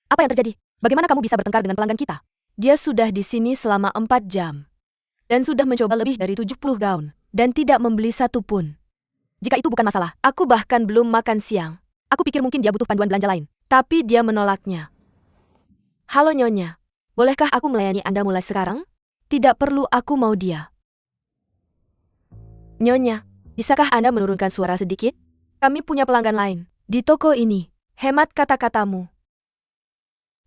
Apa yang terjadi? Bagaimana kamu bisa bertengkar dengan pelanggan kita? Dia sudah di sini selama 4 jam. Dan sudah mencoba lebih dari 70 gaun. Dan tidak membeli satu pun. Jika itu bukan masalah, aku bahkan belum makan siang. Aku pikir mungkin dia butuh panduan belanja lain. Tapi dia menolaknya. Halo Nyonya. Bolehkah aku melayani Anda mulai sekarang? Tidak perlu, aku mau dia. Nyonya, bisakah Anda menurunkan suara sedikit? Kami punya pelanggan lain. Di toko ini. Hemat kata-katamu.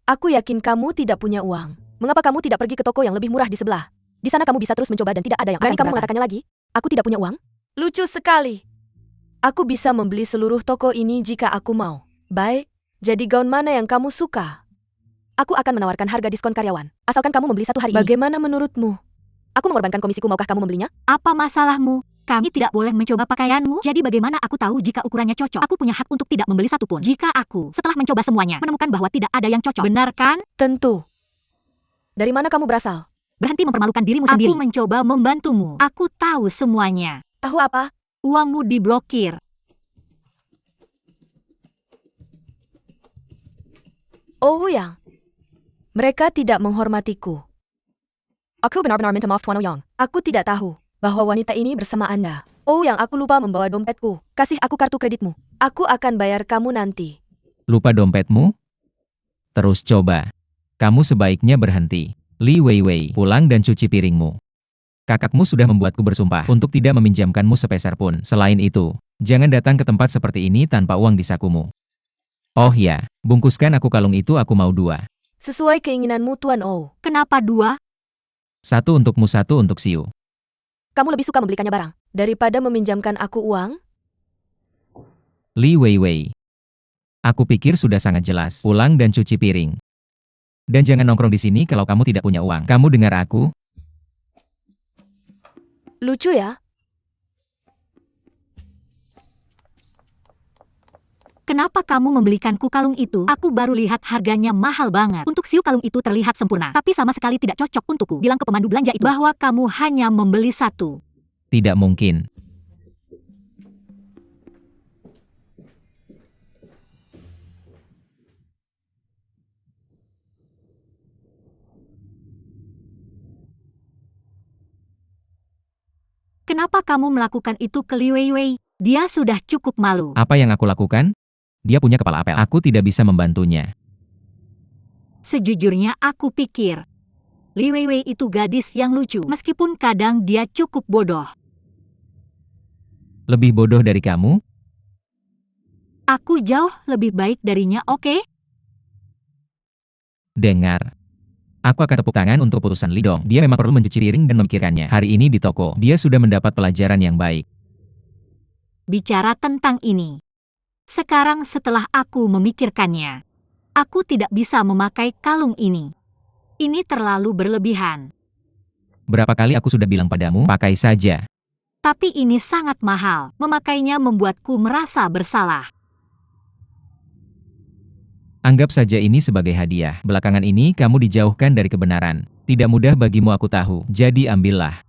Aku yakin kamu tidak punya uang. Mengapa kamu tidak pergi ke toko yang lebih murah di sebelah? Di sana kamu bisa terus mencoba dan tidak ada yang berani kamu mengatakannya lagi? Aku tidak punya uang? Lucu sekali. Aku bisa membeli seluruh toko ini jika aku mau. Baik, jadi gaun mana yang kamu suka? Aku akan menawarkan harga diskon karyawan. Asalkan kamu membeli satu hari ini. Bagaimana menurutmu? Aku mengorbankan komisiku, maukah kamu membelinya? Apa masalahmu? Kami tidak boleh mencoba pakaianmu, jadi bagaimana aku tahu jika ukurannya cocok? Aku punya hak untuk tidak membeli satu pun. Jika aku, setelah mencoba semuanya, menemukan bahwa tidak ada yang cocok, benar kan? Tentu. Dari mana kamu berasal? Berhenti mempermalukan dirimu sendiri. Aku mencoba membantumu. Aku tahu semuanya. Tahu apa? Uangmu diblokir. Oh yang. Mereka tidak menghormatiku. Aku benar-benar minta maaf Tuan Ouyang. Aku tidak tahu bahwa wanita ini bersama Anda. Oh yang, aku lupa membawa dompetku. Kasih aku kartu kreditmu. Aku akan bayar kamu nanti. Lupa dompetmu? Terus coba. Kamu sebaiknya berhenti. Li Weiwei, pulang dan cuci piringmu. Kakakmu sudah membuatku bersumpah untuk tidak meminjamkanmu sepeser pun. Selain itu, jangan datang ke tempat seperti ini tanpa uang di sakumu. Oh ya, bungkuskan aku kalung itu, aku mau 2. Sesuai keinginanmu Tuan Ou. Kenapa 2? 1 untukmu, 1 untuk Siu. Kamu lebih suka membelikannya barang daripada meminjamkan aku uang? Li Weiwei. Aku pikir sudah sangat jelas. Pulang dan cuci piring. Dan jangan nongkrong di sini kalau kamu tidak punya uang. Kamu dengar aku? Lucu ya? Kenapa kamu membelikanku kalung itu? Aku baru lihat harganya mahal banget. Untuk Siu kalung itu terlihat sempurna, tapi sama sekali tidak cocok untukku. Bilang ke pemandu belanja itu bahwa kamu hanya membeli 1. Tidak mungkin. Kenapa kamu melakukan itu ke Li Weiwei? Dia sudah cukup malu. Apa yang aku lakukan? Dia punya kepala apel. Aku tidak bisa membantunya. Sejujurnya aku pikir Li Weiwei itu gadis yang lucu, meskipun kadang dia cukup bodoh. Lebih bodoh dari kamu? Aku jauh lebih baik darinya, oke? Dengar. Aku akan tepuk tangan untuk putusan Lidong. Dia memang perlu mencuci piring dan memikirkannya. Hari ini di toko, dia sudah mendapat pelajaran yang baik. Bicara tentang ini. Sekarang setelah aku memikirkannya, aku tidak bisa memakai kalung ini. Ini terlalu berlebihan. Berapa kali aku sudah bilang padamu, pakai saja. Tapi ini sangat mahal. Memakainya membuatku merasa bersalah. Anggap saja ini sebagai hadiah. Belakangan ini kamu dijauhkan dari kebenaran. Tidak mudah bagimu, aku tahu. Jadi ambillah.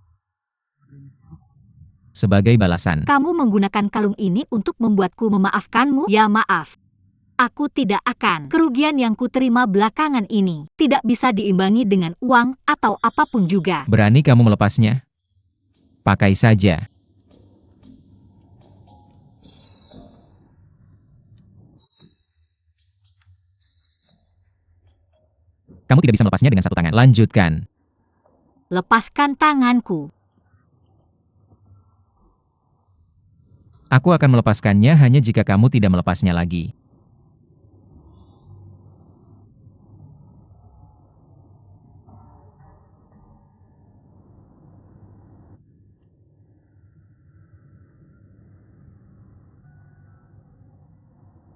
Sebagai balasan. Kamu menggunakan kalung ini untuk membuatku memaafkanmu? Ya maaf. Aku tidak akan. Kerugian yang kuterima belakangan ini tidak bisa diimbangi dengan uang atau apapun juga. Berani kamu melepasnya? Pakai saja. Kamu tidak bisa melepasnya dengan satu tangan. Lanjutkan. Lepaskan tanganku. Aku akan melepaskannya hanya jika kamu tidak melepasnya lagi.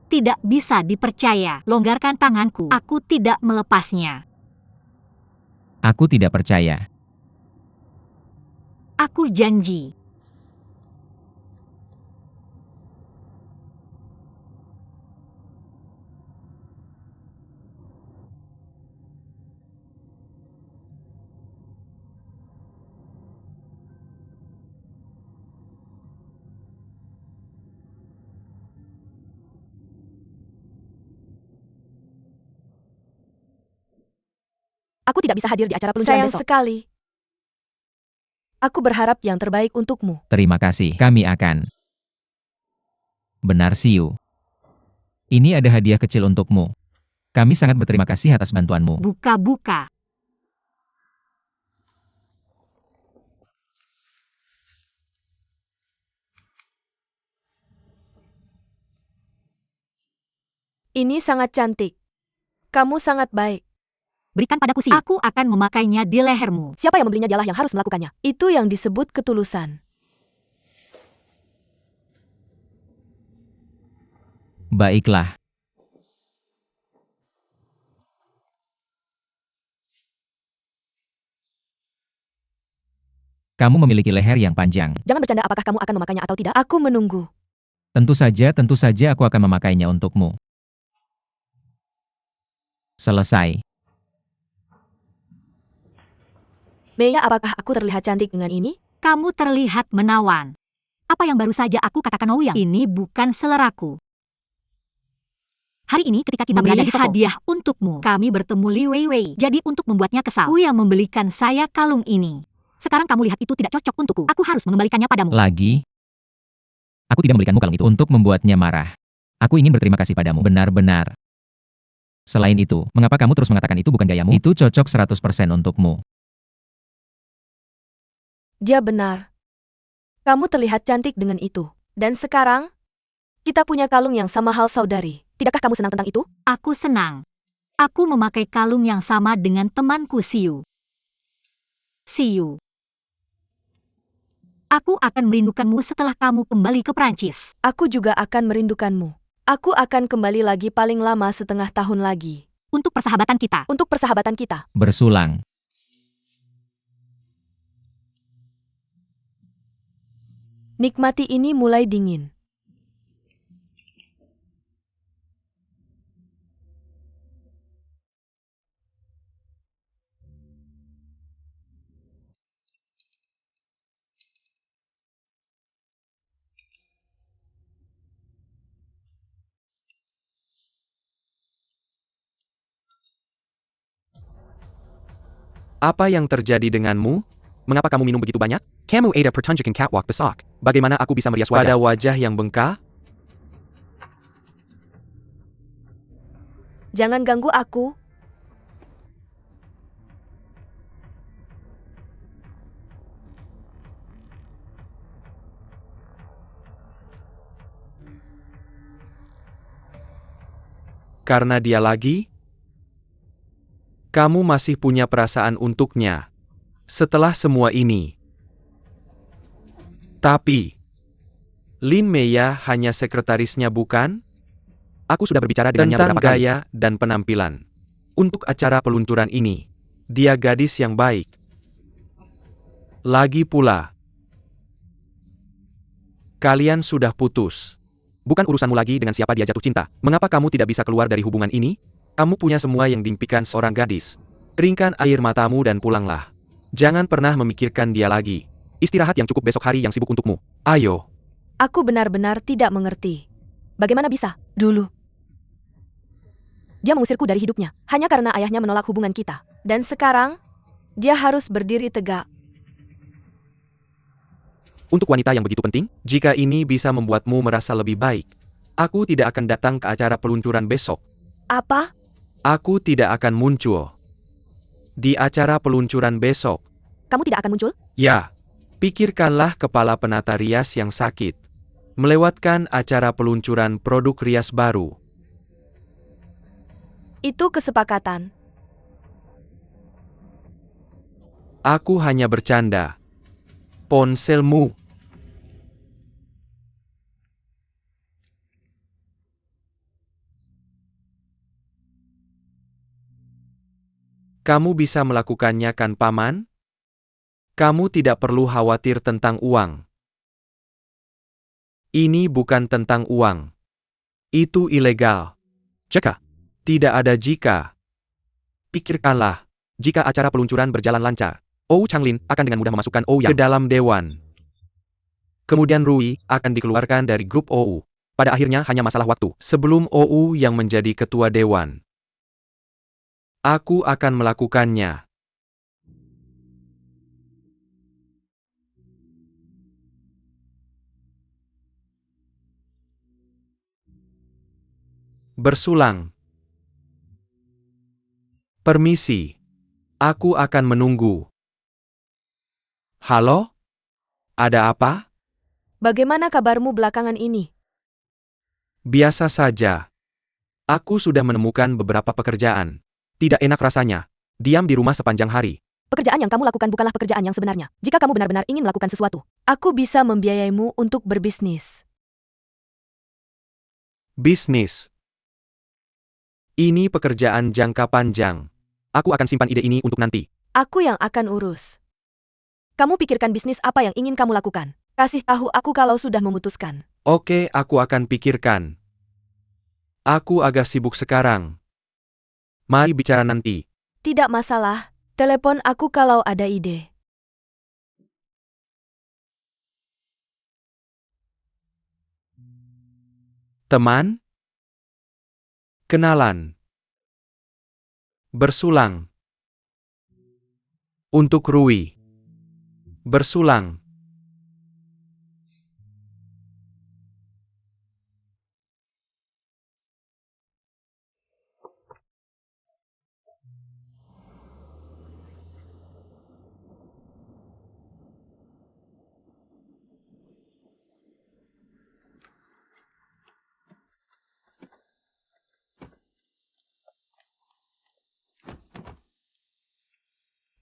Tidak bisa dipercaya. Longgarkan tanganku. Aku tidak melepasnya. Aku tidak percaya. Aku janji. Aku tidak bisa hadir di acara peluncuran besok. Sayang sekali. Aku berharap yang terbaik untukmu. Terima kasih, kami akan. Benar, Siu. Ini ada hadiah kecil untukmu. Kami sangat berterima kasih atas bantuanmu. Buka-buka. Ini sangat cantik. Kamu sangat baik. Berikan padaku sih. Aku akan memakainya di lehermu. Siapa yang membelinya dialah yang harus melakukannya. Itu yang disebut ketulusan. Baiklah. Kamu memiliki leher yang panjang. Jangan bercanda, apakah kamu akan memakainya atau tidak? Aku menunggu. Tentu saja aku akan memakainya untukmu. Selesai. Meiya, apakah aku terlihat cantik dengan ini? Kamu terlihat menawan. Apa yang baru saja aku katakan, Ouyang? Ini bukan seleraku. Hari ini ketika kita berada di toko, hadiah untukmu. Kami bertemu Li Weiwei. Jadi untuk membuatnya kesal, yang membelikan saya kalung ini. Sekarang kamu lihat itu tidak cocok untukku. Aku harus mengembalikannya padamu. Lagi? Aku tidak membelikanmu kalung itu untuk membuatnya marah. Aku ingin berterima kasih padamu. Benar-benar. Selain itu, mengapa kamu terus mengatakan itu bukan gayamu? Itu cocok 100% untukmu. Dia benar. Kamu terlihat cantik dengan itu. Dan sekarang, kita punya kalung yang sama hal saudari. Tidakkah kamu senang tentang itu? Aku senang. Aku memakai kalung yang sama dengan temanku Siu. Siu. Aku akan merindukanmu setelah kamu kembali ke Prancis. Aku juga akan merindukanmu. Aku akan kembali lagi paling lama setengah tahun lagi. Untuk persahabatan kita. Untuk persahabatan kita. Bersulang. Nikmati ini mulai dingin. Apa yang terjadi denganmu? Mengapa kamu minum begitu banyak? Kamu ada pertunjukan catwalk besok. Bagaimana aku bisa merias wajah? Pada wajah yang bengkak? Jangan ganggu aku. Karena dia lagi? Kamu masih punya perasaan untuknya. Setelah semua ini. Tapi, Lin Meiya hanya sekretarisnya bukan? Aku sudah berbicara dengannya beberapa kali. Tentang gaya dan penampilan. Untuk acara peluncuran ini, dia gadis yang baik. Lagi pula, kalian sudah putus. Bukan urusanmu lagi dengan siapa dia jatuh cinta. Mengapa kamu tidak bisa keluar dari hubungan ini? Kamu punya semua yang diimpikan seorang gadis. Keringkan air matamu dan pulanglah. Jangan pernah memikirkan dia lagi. Istirahat yang cukup besok hari yang sibuk untukmu. Ayo. Aku benar-benar tidak mengerti. Bagaimana bisa? Dulu. Dia mengusirku dari hidupnya. Hanya karena ayahnya menolak hubungan kita. Dan sekarang, dia harus berdiri tegak. Untuk wanita yang begitu penting, jika ini bisa membuatmu merasa lebih baik, aku tidak akan datang ke acara peluncuran besok. Apa? Aku tidak akan muncul di acara peluncuran besok. Kamu tidak akan muncul? Ya. Pikirkanlah kepala penata rias yang sakit. Melewatkan acara peluncuran produk rias baru. Itu kesepakatan. Aku hanya bercanda. Ponselmu. Kamu bisa melakukannya kan, Paman? Kamu tidak perlu khawatir tentang uang. Ini bukan tentang uang. Itu ilegal. Jika. Tidak ada jika. Pikirkanlah, jika acara peluncuran berjalan lancar, Ou Changlin akan dengan mudah memasukkan Ouyang ke dalam dewan. Kemudian Rui akan dikeluarkan dari grup Ou. Pada akhirnya hanya masalah waktu sebelum Ou yang menjadi ketua dewan. Aku akan melakukannya. Bersulang. Permisi. Aku akan menunggu. Halo? Ada apa? Bagaimana kabarmu belakangan ini? Biasa saja. Aku sudah menemukan beberapa pekerjaan. Tidak enak rasanya. Diam di rumah sepanjang hari. Pekerjaan yang kamu lakukan bukanlah pekerjaan yang sebenarnya. Jika kamu benar-benar ingin melakukan sesuatu, aku bisa membiayaimu untuk berbisnis. Bisnis. Ini pekerjaan jangka panjang. Aku akan simpan ide ini untuk nanti. Aku yang akan urus. Kamu pikirkan bisnis apa yang ingin kamu lakukan. Kasih tahu aku kalau sudah memutuskan. Oke, aku akan pikirkan. Aku agak sibuk sekarang. Mari bicara nanti. Tidak masalah. Telepon aku kalau ada ide. Teman? Kenalan. Bersulang. Untuk Rui. Bersulang.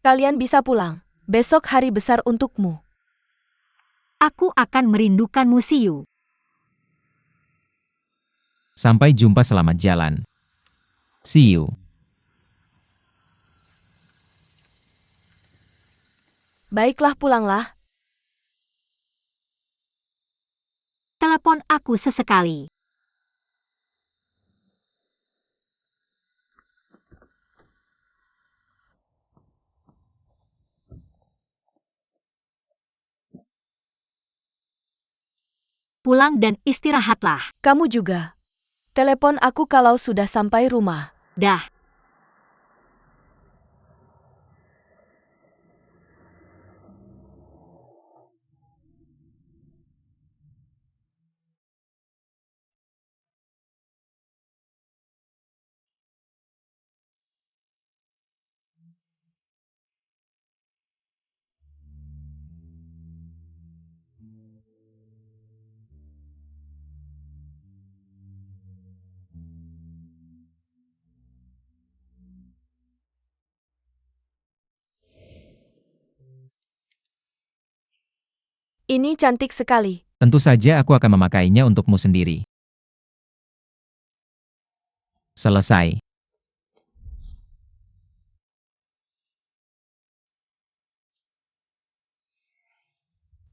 Kalian bisa pulang. Besok hari besar untukmu. Aku akan merindukanmu, Siyu. Sampai jumpa, selamat jalan. See you. Baiklah, pulanglah. Telepon aku sesekali. Pulang dan istirahatlah. Kamu juga. Telepon aku kalau sudah sampai rumah. Dah. Ini cantik sekali. Tentu saja aku akan memakainya untukmu sendiri. Selesai.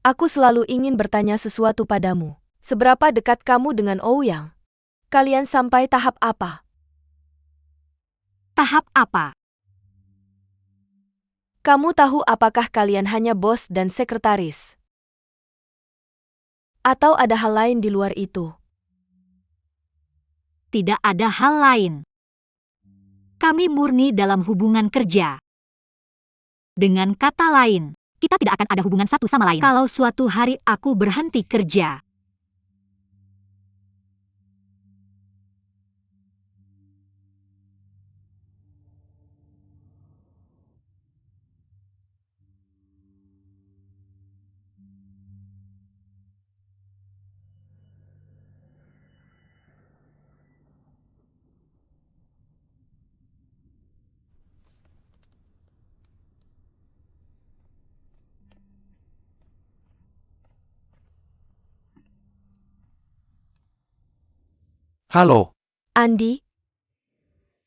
Aku selalu ingin bertanya sesuatu padamu. Seberapa dekat kamu dengan Ouyang? Kalian sampai tahap apa? Tahap apa? Kamu tahu apakah kalian hanya bos dan sekretaris? Atau ada hal lain di luar itu? Tidak ada hal lain. Kami murni dalam hubungan kerja. Dengan kata lain, kita tidak akan ada hubungan satu sama lain. Kalau suatu hari aku berhenti kerja, Halo. Andi?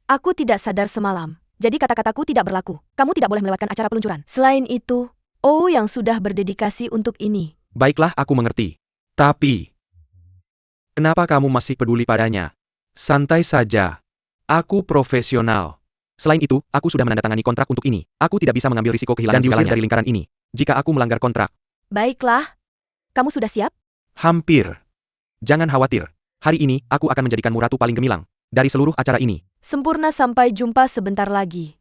Aku tidak sadar semalam. Jadi kata-kataku tidak berlaku. Kamu tidak boleh melewatkan acara peluncuran. Selain itu, Ouyang sudah berdedikasi untuk ini. Baiklah, aku mengerti. Tapi, kenapa kamu masih peduli padanya? Santai saja. Aku profesional. Selain itu, aku sudah menandatangani kontrak untuk ini. Aku tidak bisa mengambil risiko kehilangan dan diusir dari lingkaran ini. Jika aku melanggar kontrak. Baiklah. Kamu sudah siap? Hampir. Jangan khawatir. Hari ini, aku akan menjadikanmu ratu paling gemilang. Dari seluruh acara ini. Sempurna, sampai jumpa sebentar lagi.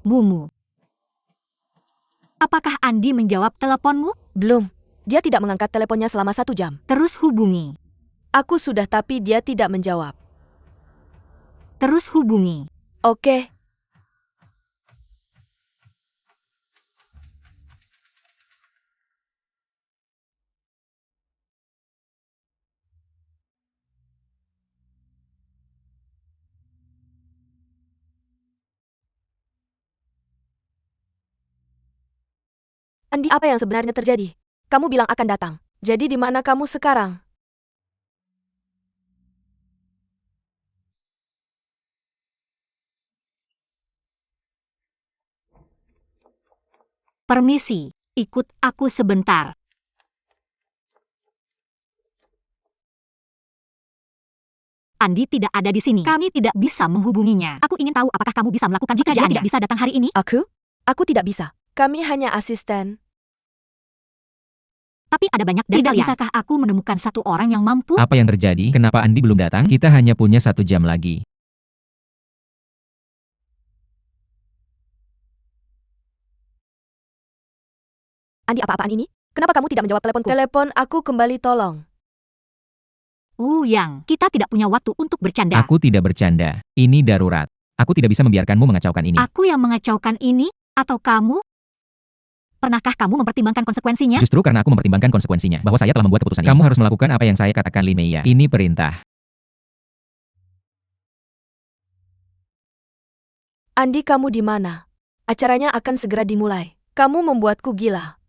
Mumu. Apakah Andi menjawab teleponmu? Belum. Dia tidak mengangkat teleponnya selama 1 jam. Terus hubungi. Aku sudah tapi dia tidak menjawab. Terus hubungi. Oke. Andi, apa yang sebenarnya terjadi? Kamu bilang akan datang. Jadi di mana kamu sekarang? Permisi, ikut aku sebentar. Andi tidak ada di sini. Kami tidak bisa menghubunginya. Aku ingin tahu apakah kamu bisa melakukan jika dia tidak bisa datang hari ini? Aku? Aku tidak bisa. Kami hanya asisten. Tapi ada banyak dari kalian. Bisakah aku menemukan satu orang yang mampu? Apa yang terjadi? Kenapa Andi belum datang? Kita hanya punya 1 jam lagi. Andi, apa-apaan ini? Kenapa kamu tidak menjawab teleponku? Telepon aku kembali, tolong. Yang, kita tidak punya waktu untuk bercanda. Aku tidak bercanda. Ini darurat. Aku tidak bisa membiarkanmu mengacaukan ini. Aku yang mengacaukan ini? Atau kamu? Pernahkah kamu mempertimbangkan konsekuensinya? Justru karena aku mempertimbangkan konsekuensinya, bahwa saya telah membuat keputusan ini. Kamu harus melakukan apa yang saya katakan, Linnea. Ini perintah. Andi, kamu di mana? Acaranya akan segera dimulai. Kamu membuatku gila.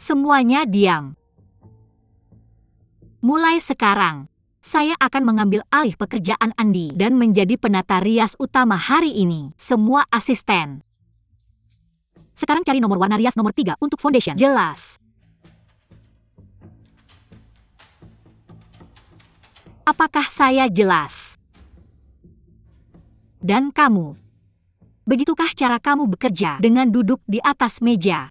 Semuanya diam. Mulai sekarang, saya akan mengambil alih pekerjaan Andi dan menjadi penata rias utama hari ini. Semua asisten. Sekarang cari nomor warna rias nomor 3 untuk foundation. Jelas. Apakah saya jelas? Dan kamu. Begitukah cara kamu bekerja dengan duduk di atas meja?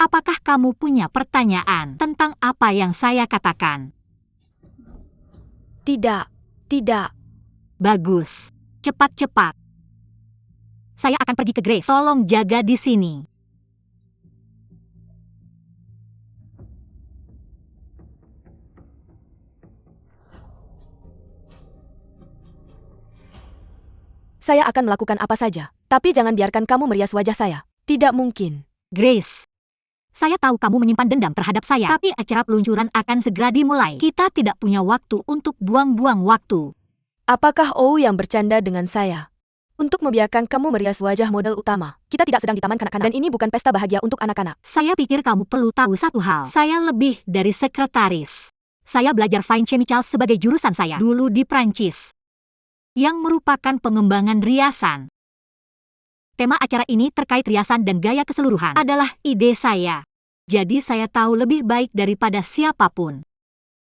Apakah kamu punya pertanyaan tentang apa yang saya katakan? Tidak. Tidak. Bagus. Cepat-cepat. Saya akan pergi ke Grace. Tolong jaga di sini. Saya akan melakukan apa saja. Tapi jangan biarkan kamu merias wajah saya. Tidak mungkin. Grace. Saya tahu kamu menyimpan dendam terhadap saya, tapi acara peluncuran akan segera dimulai. Kita tidak punya waktu untuk buang-buang waktu. Apakah Ou yang bercanda dengan saya? Untuk membiarkan kamu merias wajah model utama. Kita tidak sedang di taman kanak-kanak. Dan ini bukan pesta bahagia untuk anak-anak. Saya pikir kamu perlu tahu satu hal. Saya lebih dari sekretaris. Saya belajar Fine Chemicals sebagai jurusan saya dulu di Prancis. Yang merupakan pengembangan riasan. Tema acara ini terkait riasan dan gaya keseluruhan adalah ide saya. Jadi saya tahu lebih baik daripada siapapun.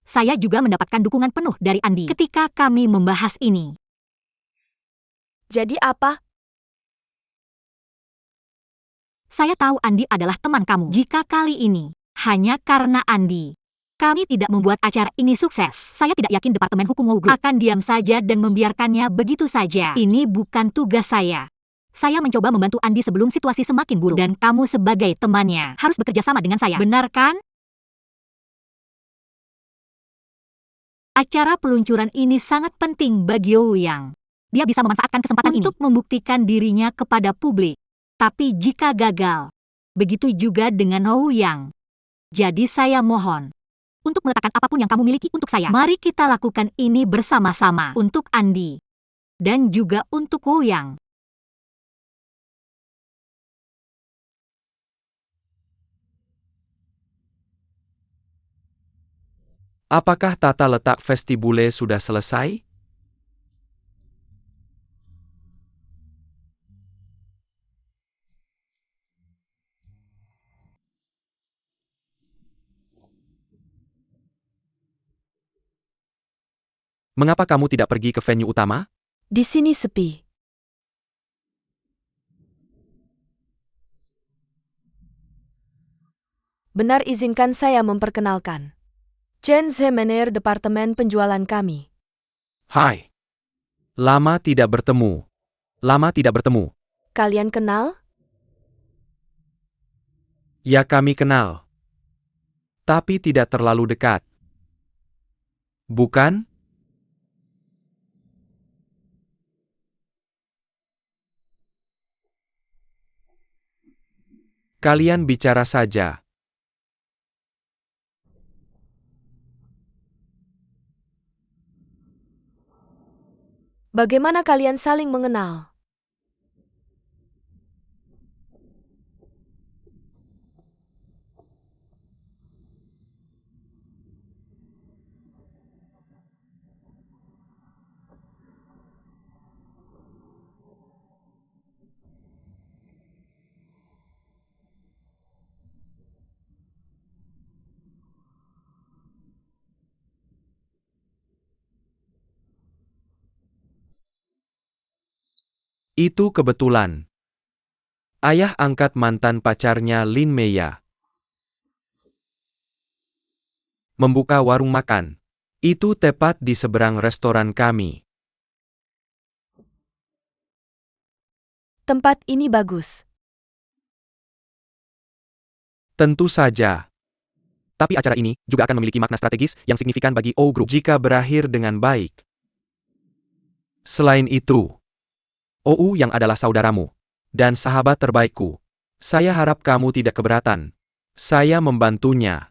Saya juga mendapatkan dukungan penuh dari Andi ketika kami membahas ini. Jadi apa? Saya tahu Andi adalah teman kamu. Jika kali ini, hanya karena Andi, kami tidak membuat acara ini sukses. Saya tidak yakin Departemen Hukum WOW Group akan diam saja dan membiarkannya begitu saja. Ini bukan tugas saya. Saya mencoba membantu Andi sebelum situasi semakin buruk. Dan kamu sebagai temannya harus bekerja sama dengan saya. Benar kan? Acara peluncuran ini sangat penting bagi Ouyang. Dia bisa memanfaatkan kesempatan untuk membuktikan dirinya kepada publik. Tapi jika gagal, begitu juga dengan Ouyang. Jadi saya mohon untuk meletakkan apapun yang kamu miliki untuk saya. Mari kita lakukan ini bersama-sama untuk Andi dan juga untuk Ouyang. Apakah tata letak vestibule sudah selesai? Mengapa kamu tidak pergi ke venue utama? Di sini sepi. Benar, izinkan saya memperkenalkan. Chen Zemener, Departemen Penjualan kami. Hai. Lama tidak bertemu. Lama tidak bertemu. Kalian kenal? Ya, kami kenal. Tapi tidak terlalu dekat. Bukan? Kalian bicara saja. Bagaimana kalian saling mengenal? Itu kebetulan. Ayah angkat mantan pacarnya Lin Meya membuka warung makan. Itu tepat di seberang restoran kami. Tempat ini bagus. Tentu saja. Tapi acara ini juga akan memiliki makna strategis yang signifikan bagi O Group jika berakhir dengan baik. Selain itu, OU yang adalah saudaramu dan sahabat terbaikku, saya harap kamu tidak keberatan. Saya membantunya.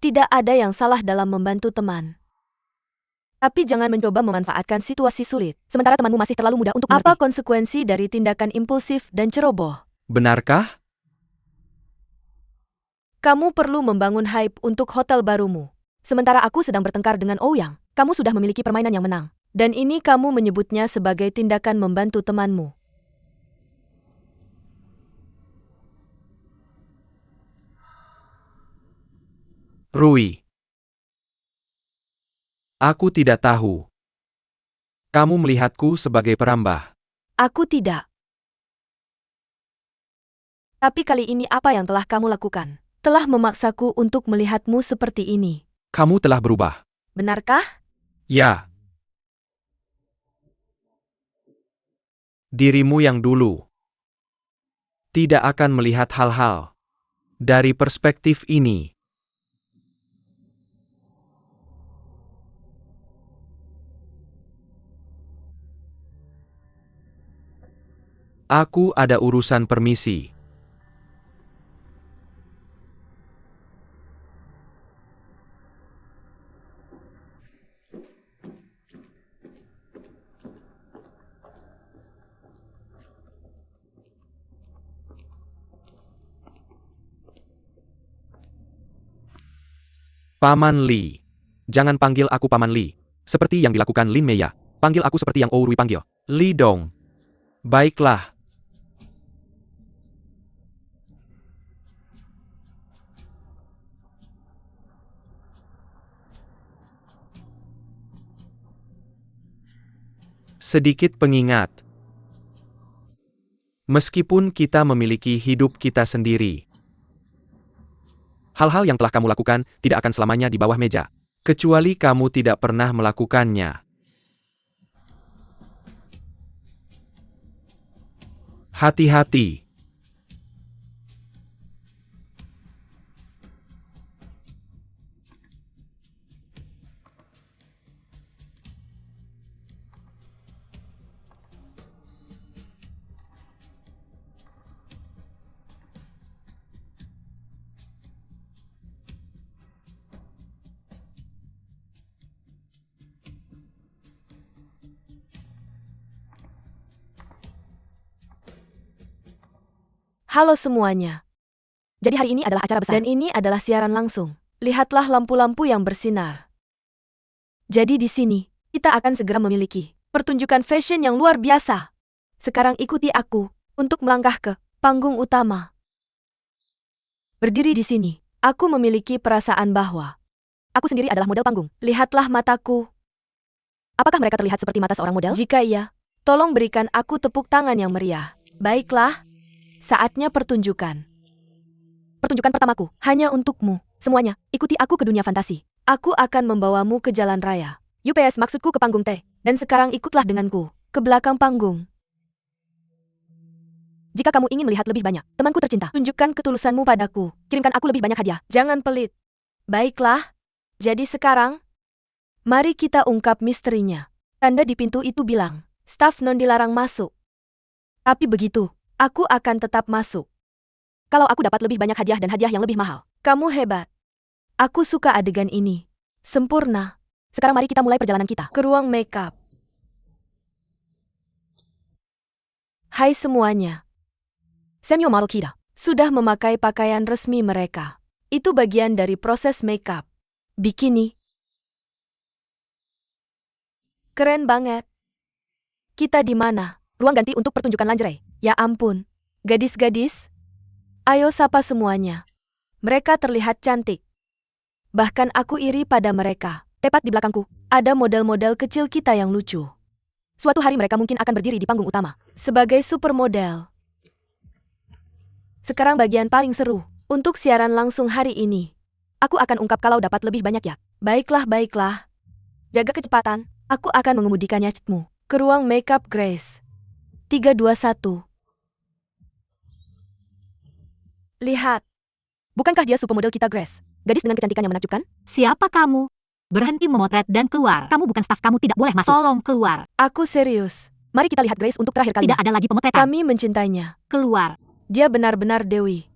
Tidak ada yang salah dalam membantu teman. Tapi jangan mencoba memanfaatkan situasi sulit, sementara temanmu masih terlalu muda untuk mengerti. Apa konsekuensi dari tindakan impulsif dan ceroboh? Benarkah? Kamu perlu membangun hype untuk hotel barumu. Sementara aku sedang bertengkar dengan Ouyang, kamu sudah memiliki permainan yang menang. Dan ini kamu menyebutnya sebagai tindakan membantu temanmu. Rui. Aku tidak tahu. Kamu melihatku sebagai perambah. Aku tidak. Tapi kali ini apa yang telah kamu lakukan? Telah memaksaku untuk melihatmu seperti ini. Kamu telah berubah. Benarkah? Ya. Dirimu yang dulu tidak akan melihat hal-hal dari perspektif ini. Aku ada urusan, permisi. Paman Li. Jangan panggil aku Paman Li. Seperti yang dilakukan Lin Meya. Panggil aku seperti yang Rui panggil. Li Dong. Baiklah. Sedikit pengingat. Meskipun kita memiliki hidup kita sendiri, hal-hal yang telah kamu lakukan tidak akan selamanya di bawah meja. Kecuali kamu tidak pernah melakukannya. Hati-hati. Halo semuanya. Jadi hari ini adalah acara besar. Dan ini adalah siaran langsung. Lihatlah lampu-lampu yang bersinar. Jadi di sini, kita akan segera memiliki pertunjukan fashion yang luar biasa. Sekarang ikuti aku untuk melangkah ke panggung utama. Berdiri di sini, aku memiliki perasaan bahwa Aku sendiri adalah model panggung. Lihatlah mataku. Apakah mereka terlihat seperti mata seorang model? Jika iya, tolong berikan aku tepuk tangan yang meriah. Baiklah, saatnya pertunjukan. Pertunjukan pertamaku, hanya untukmu. Semuanya, ikuti aku ke dunia fantasi. Aku akan membawamu ke jalan raya. UPS maksudku ke panggung T. Dan sekarang ikutlah denganku, ke belakang panggung. Jika kamu ingin melihat lebih banyak, temanku tercinta, tunjukkan ketulusanmu padaku. Kirimkan aku lebih banyak hadiah. Jangan pelit. Baiklah. Jadi sekarang, mari kita ungkap misterinya. Tanda di pintu itu bilang, staf non dilarang masuk. Tapi begitu, aku akan tetap masuk. Kalau aku dapat lebih banyak hadiah dan hadiah yang lebih mahal. Kamu hebat. Aku suka adegan ini. Sempurna. Sekarang mari kita mulai perjalanan kita ke ruang makeup. Hai semuanya. Samuel Model Kida sudah memakai pakaian resmi mereka. Itu bagian dari proses makeup. Bikini. Keren banget. Kita di mana? Ruang ganti untuk pertunjukan lingerie. Ya ampun. Gadis-gadis. Ayo sapa semuanya. Mereka terlihat cantik. Bahkan aku iri pada mereka. Tepat di belakangku, ada model-model kecil kita yang lucu. Suatu hari mereka mungkin akan berdiri di panggung utama. Sebagai supermodel. Sekarang bagian paling seru. Untuk siaran langsung hari ini. Aku akan ungkap kalau dapat lebih banyak ya. Baiklah, baiklah. Jaga kecepatan. Aku akan mengemudikannya ke ruang makeup Grace. 3, 2, 1. Lihat. Bukankah dia supermodel kita, Grace? Gadis dengan kecantikan yang menakjubkan? Siapa kamu? Berhenti memotret dan keluar. Kamu bukan staf, kamu tidak boleh masuk. Tolong keluar. Aku serius. Mari kita lihat Grace untuk terakhir kalinya. Tidak ada lagi pemotretan. Kami mencintainya. Keluar. Dia benar-benar Dewi.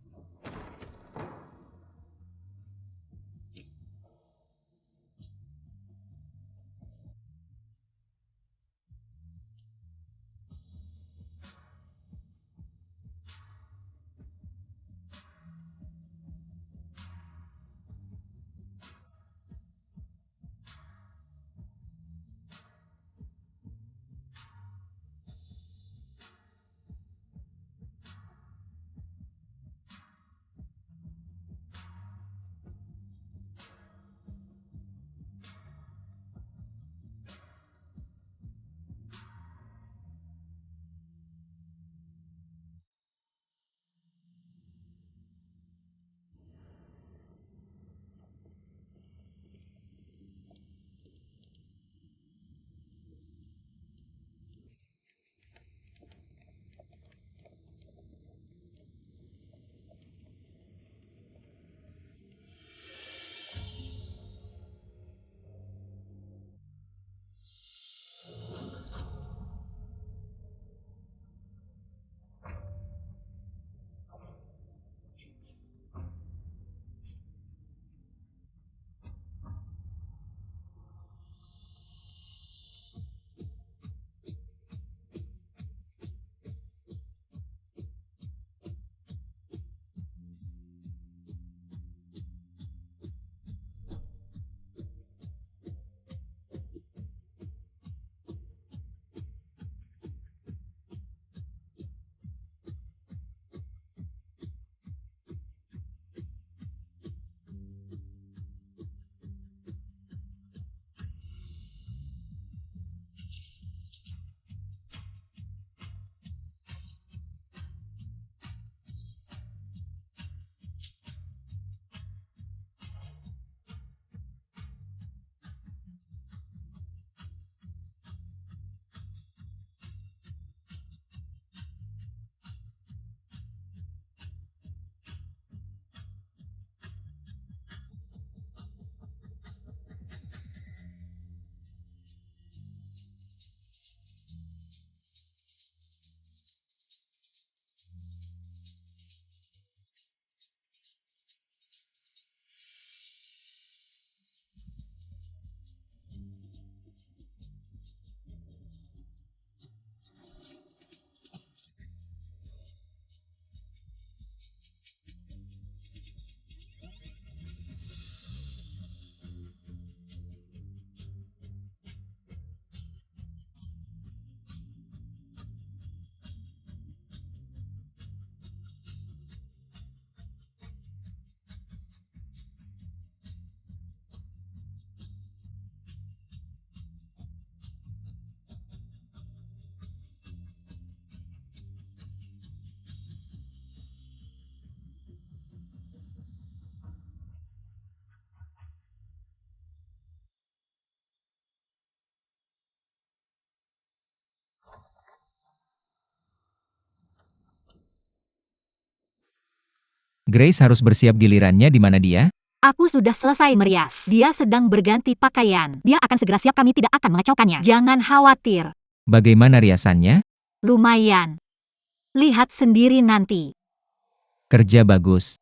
Grace harus bersiap gilirannya di mana dia? Aku sudah selesai merias. Dia sedang berganti pakaian. Dia akan segera siap, kami tidak akan mengacaukannya. Jangan khawatir. Bagaimana riasannya? Lumayan. Lihat sendiri nanti. Kerja bagus.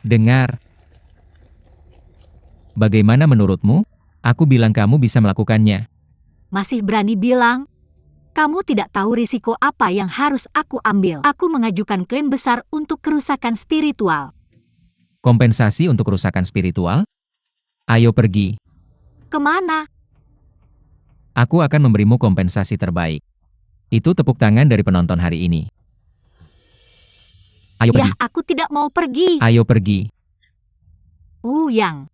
Dengar. Bagaimana menurutmu? Aku bilang kamu bisa melakukannya. Masih berani bilang? Kamu tidak tahu risiko apa yang harus aku ambil. Aku mengajukan klaim besar untuk kerusakan spiritual. Kompensasi untuk kerusakan spiritual? Ayo pergi. Kemana? Aku akan memberimu kompensasi terbaik. Itu tepuk tangan dari penonton hari ini. Ayo Ya, pergi. aku tidak mau pergi. Ayo pergi. Yang.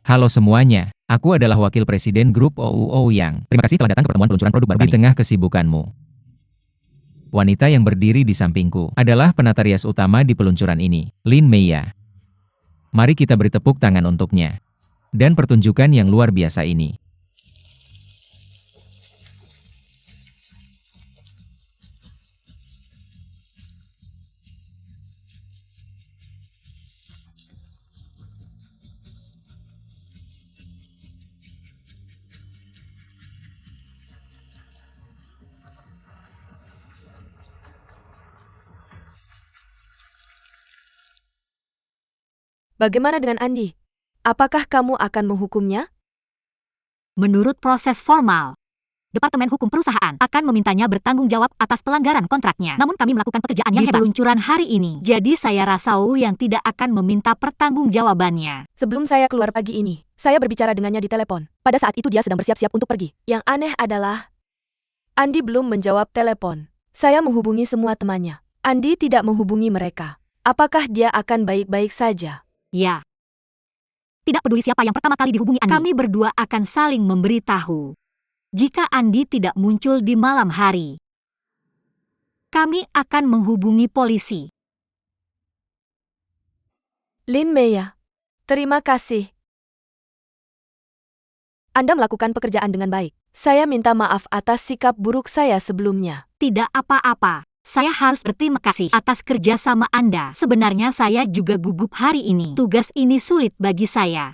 Halo semuanya, aku adalah Wakil Presiden Grup OUO Yang. Terima kasih telah datang ke pertemuan peluncuran produk baru kami. Di tengah kesibukanmu, wanita yang berdiri di sampingku adalah penata rias utama di peluncuran ini, Lin Meia. Mari kita beri tepuk tangan untuknya. Dan pertunjukan yang luar biasa ini. Bagaimana dengan Andi? Apakah kamu akan menghukumnya? Menurut proses formal, Departemen Hukum Perusahaan akan memintanya bertanggung jawab atas pelanggaran kontraknya. Namun kami melakukan pekerjaan yang hebat di peluncuran hari ini. Jadi saya rasa yang tidak akan meminta pertanggungjawabannya. Sebelum saya keluar pagi ini, saya berbicara dengannya di telepon. Pada saat itu dia sedang bersiap-siap untuk pergi. Yang aneh adalah, Andi belum menjawab telepon. Saya menghubungi semua temannya. Andi tidak menghubungi mereka. Apakah dia akan baik-baik saja? Ya. Tidak peduli siapa yang pertama kali dihubungi Andi. Kami berdua akan saling memberitahu. Jika Andi tidak muncul di malam hari, kami akan menghubungi polisi. Lin Meia, terima kasih. Anda melakukan pekerjaan dengan baik. Saya minta maaf atas sikap buruk saya sebelumnya. Tidak apa-apa. Saya harus berterima kasih atas kerja sama Anda. Sebenarnya saya juga gugup hari ini. Tugas ini sulit bagi saya.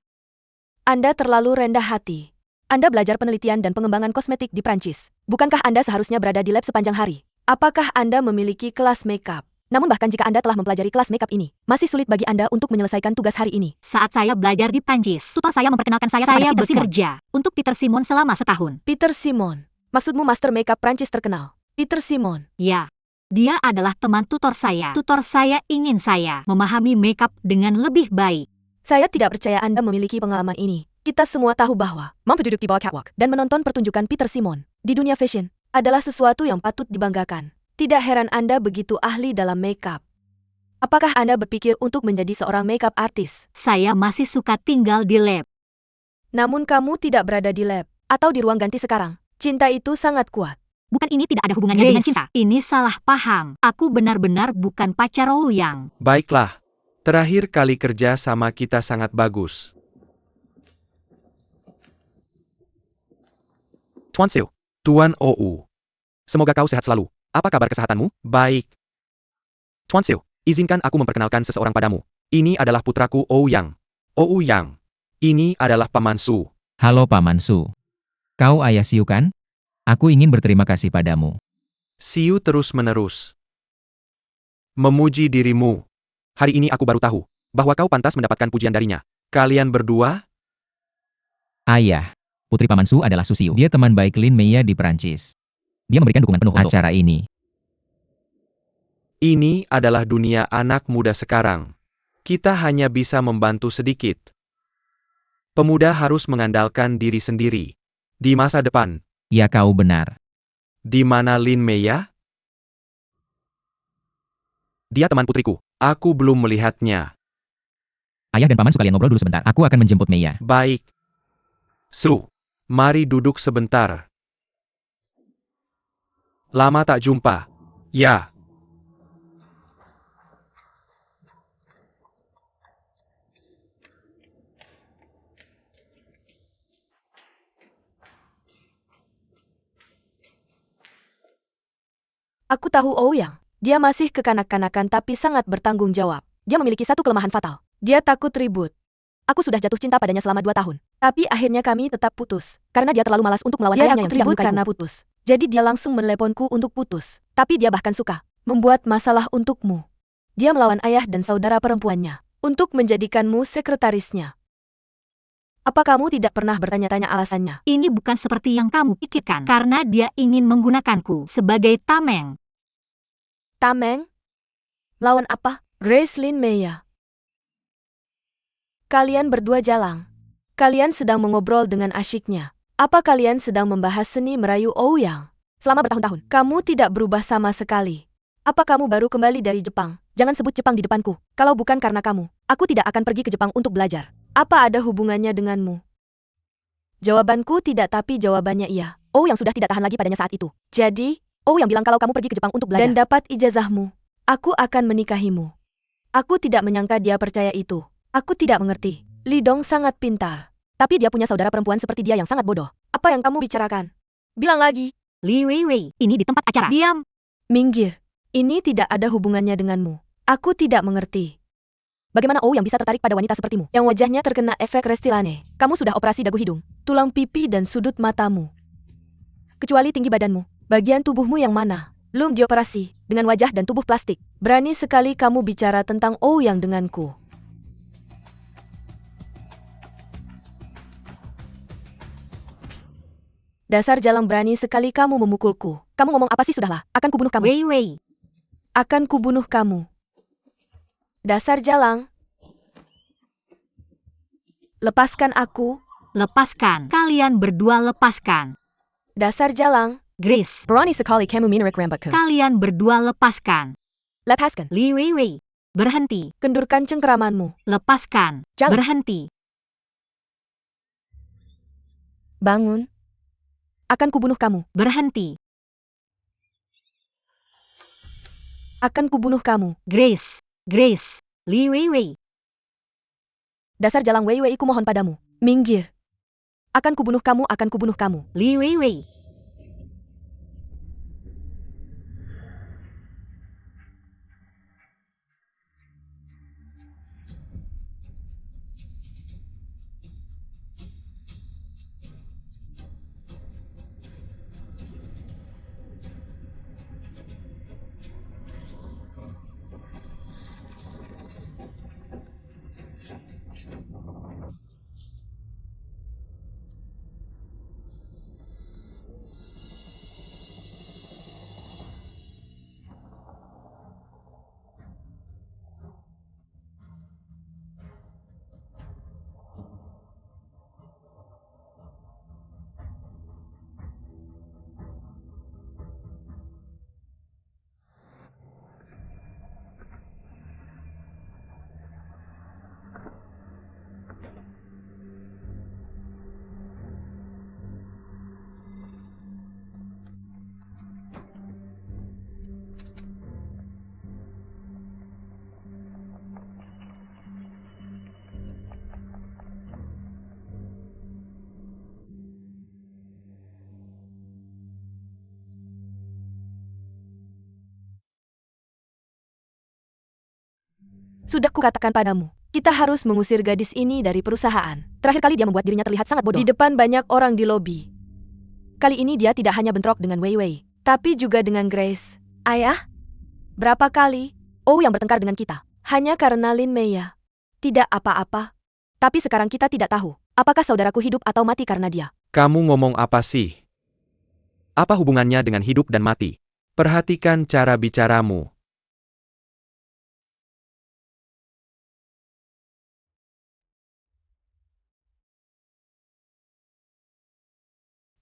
Anda terlalu rendah hati. Anda belajar penelitian dan pengembangan kosmetik di Prancis. Bukankah Anda seharusnya berada di lab sepanjang hari? Apakah Anda memiliki kelas makeup? Namun bahkan jika Anda telah mempelajari kelas makeup ini, masih sulit bagi Anda untuk menyelesaikan tugas hari ini. Saat saya belajar di Prancis, tutor saya memperkenalkan saya kepada Peter bekerja untuk Peter Simon selama setahun. Peter Simon. Maksudmu master makeup Prancis terkenal? Peter Simon. Ya. Dia adalah teman tutor saya. Tutor saya ingin saya memahami makeup dengan lebih baik. Saya tidak percaya Anda memiliki pengalaman ini. Kita semua tahu bahwa mampu duduk di bawah catwalk dan menonton pertunjukan Peter Simon di dunia fashion adalah sesuatu yang patut dibanggakan. Tidak heran Anda begitu ahli dalam makeup. Apakah Anda berpikir untuk menjadi seorang makeup artis? Saya masih suka tinggal di lab. Namun kamu tidak berada di lab atau di ruang ganti sekarang. Cinta itu sangat kuat. Bukan, ini tidak ada hubungannya dengan cinta. Ini salah paham. Aku benar-benar bukan pacar Ouyang. Baiklah. Terakhir kali kerja sama kita sangat bagus. Tuan Siu, Tuan Ou. Semoga kau sehat selalu. Apa kabar kesehatanmu? Baik. Tuan Siu, izinkan aku memperkenalkan seseorang padamu. Ini adalah putraku Ouyang. Ouyang. Ini adalah Paman Su. Halo Paman Su. Kau ayah Siu kan? Aku ingin berterima kasih padamu. Siu terus-menerus memuji dirimu. Hari ini aku baru tahu bahwa kau pantas mendapatkan pujian darinya. Kalian berdua? Ayah, putri Paman Su adalah Su Siu. Dia teman baik Lin Meia di Prancis. Dia memberikan dukungan penuh untuk acara ini. Ini adalah dunia anak muda sekarang. Kita hanya bisa membantu sedikit. Pemuda harus mengandalkan diri sendiri. Di masa depan. Ya, kau benar. Di mana Lin Meia? Dia teman putriku. Aku belum melihatnya. Ayah dan Paman Su, kalian ngobrol dulu sebentar. Aku akan menjemput Meia. Baik. Su, mari duduk sebentar. Lama tak jumpa. Ya. Aku tahu Ouyang. Dia masih kekanak-kanakan tapi sangat bertanggung jawab. Dia memiliki satu kelemahan fatal. Dia takut ribut. Aku sudah jatuh cinta padanya selama 2 tahun. Tapi akhirnya kami tetap putus. Karena dia terlalu malas untuk melawan ayahnya yang tidak menyukaiku. Karena putus. Jadi dia langsung meneleponku untuk putus. Tapi dia bahkan suka membuat masalah untukmu. Dia melawan ayah dan saudara perempuannya untuk menjadikanmu sekretarisnya. Apa kamu tidak pernah bertanya-tanya alasannya? Ini bukan seperti yang kamu pikirkan. Karena dia ingin menggunakanku sebagai tameng. Tameng? Lawan apa? Grace Lin Meia. Kalian berdua jalang. Kalian sedang mengobrol dengan asyiknya. Apa kalian sedang membahas seni merayu Ouyang? Selama bertahun-tahun, kamu tidak berubah sama sekali. Apa kamu baru kembali dari Jepang? Jangan sebut Jepang di depanku. Kalau bukan karena kamu, aku tidak akan pergi ke Jepang untuk belajar. Apa ada hubungannya denganmu? Jawabanku tidak, tapi jawabannya iya. Ouyang sudah tidak tahan lagi padanya saat itu. Jadi, Ouyang bilang kalau kamu pergi ke Jepang untuk belajar dan dapat ijazahmu, aku akan menikahimu. Aku tidak menyangka dia percaya itu. Aku tidak mengerti. Li Dong sangat pintar. Tapi dia punya saudara perempuan seperti dia yang sangat bodoh. Apa yang kamu bicarakan? Bilang lagi. Li Weiwei, ini di tempat acara. Diam. Minggir. Ini tidak ada hubungannya denganmu. Aku tidak mengerti. Bagaimana Ouyang bisa tertarik pada wanita sepertimu, yang wajahnya terkena efek Restylane? Kamu sudah operasi dagu hidung, tulang pipi dan sudut matamu. Kecuali tinggi badanmu, bagian tubuhmu yang mana? Belum dioperasi, dengan wajah dan tubuh plastik. Berani sekali kamu bicara tentang Ouyang denganku. Dasar jalang, berani sekali kamu memukulku. Kamu ngomong apa sih? Sudahlah, akan kubunuh kamu. Weiwei. Akan kubunuh kamu. Dasar jalang. Lepaskan aku. Lepaskan. Kalian berdua lepaskan. Dasar jalang. Grace. Berani sekali kamu menarik rambutku. Kalian berdua lepaskan. Lepaskan. Li Weiwei. Berhenti. Kendurkan cengkeramanmu. Lepaskan. Jalan. Berhenti. Bangun. Akan kubunuh kamu. Berhenti. Akan kubunuh kamu. Grace. Grace. Li Weiwei. Dasar jalang Weiwei, ku mohon padamu. Minggir. Akan kubunuh kamu, akan kubunuh kamu. Li Weiwei. Sudah kukatakan padamu, kita harus mengusir gadis ini dari perusahaan. Terakhir kali dia membuat dirinya terlihat sangat bodoh. Di depan banyak orang di lobi. Kali ini dia tidak hanya bentrok dengan Wei Wei, tapi juga dengan Grace. Ayah? Berapa kali? Oh yang bertengkar dengan kita. Hanya karena Lin Mei ya. Tidak apa-apa. Tapi sekarang kita tidak tahu, apakah saudaraku hidup atau mati karena dia. Kamu ngomong apa sih? Apa hubungannya dengan hidup dan mati? Perhatikan cara bicaramu.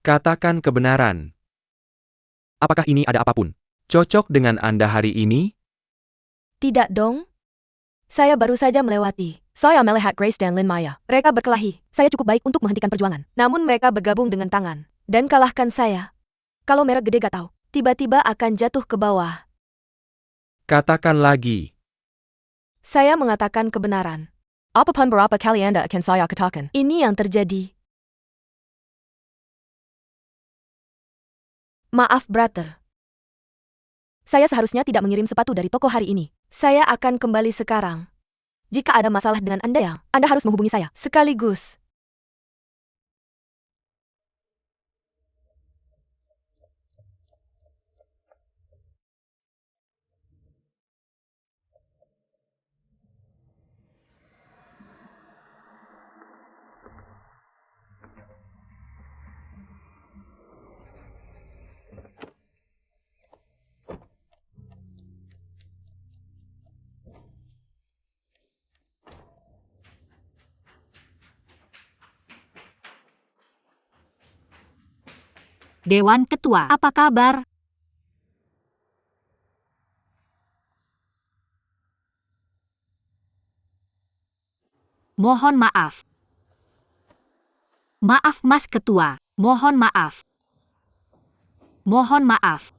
Katakan kebenaran. Apakah ini ada apapun cocok dengan Anda hari ini? Tidak dong. Saya baru saja melewati. Saya melihat Grace dan Lin Maya. Mereka berkelahi. Saya cukup baik untuk menghentikan perjuangan. Namun mereka bergabung dengan tangan. Dan kalahkan saya. Kalau merek gede gak tahu, tiba-tiba akan jatuh ke bawah. Katakan lagi. Saya mengatakan kebenaran. Apapun berapa kali Anda akan saya katakan. Ini yang terjadi. Maaf, brother. Saya seharusnya tidak mengirim sepatu dari toko hari ini. Saya akan kembali sekarang. Jika ada masalah dengan Anda ya, Anda harus menghubungi saya. Sekaligus. Dewan Ketua, apa kabar? Mohon maaf. Maaf Mas Ketua, mohon maaf. Mohon maaf.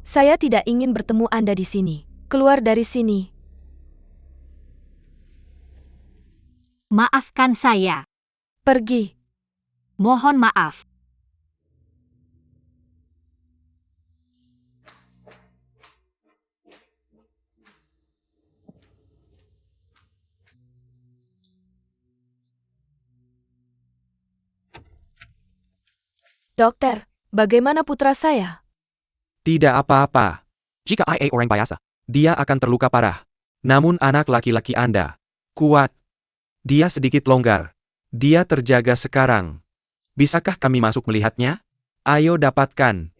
Saya tidak ingin bertemu Anda di sini. Keluar dari sini. Maafkan saya. Pergi. Mohon maaf. Dokter, bagaimana putra saya? Tidak apa-apa. Jika IA orang biasa, dia akan terluka parah. Namun anak laki-laki Anda kuat. Dia sedikit longgar. Dia terjaga sekarang. Bisakah kami masuk melihatnya? Ayo dapatkan.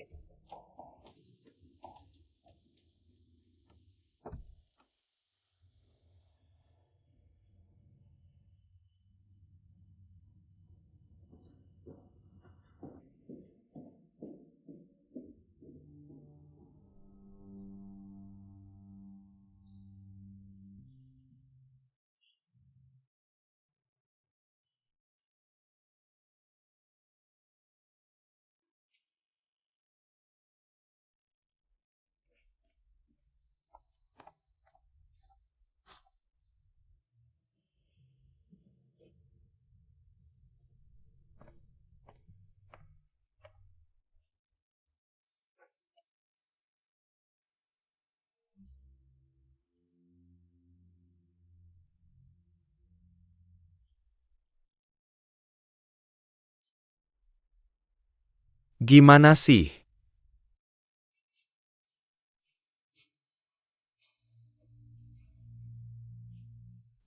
Gimana sih?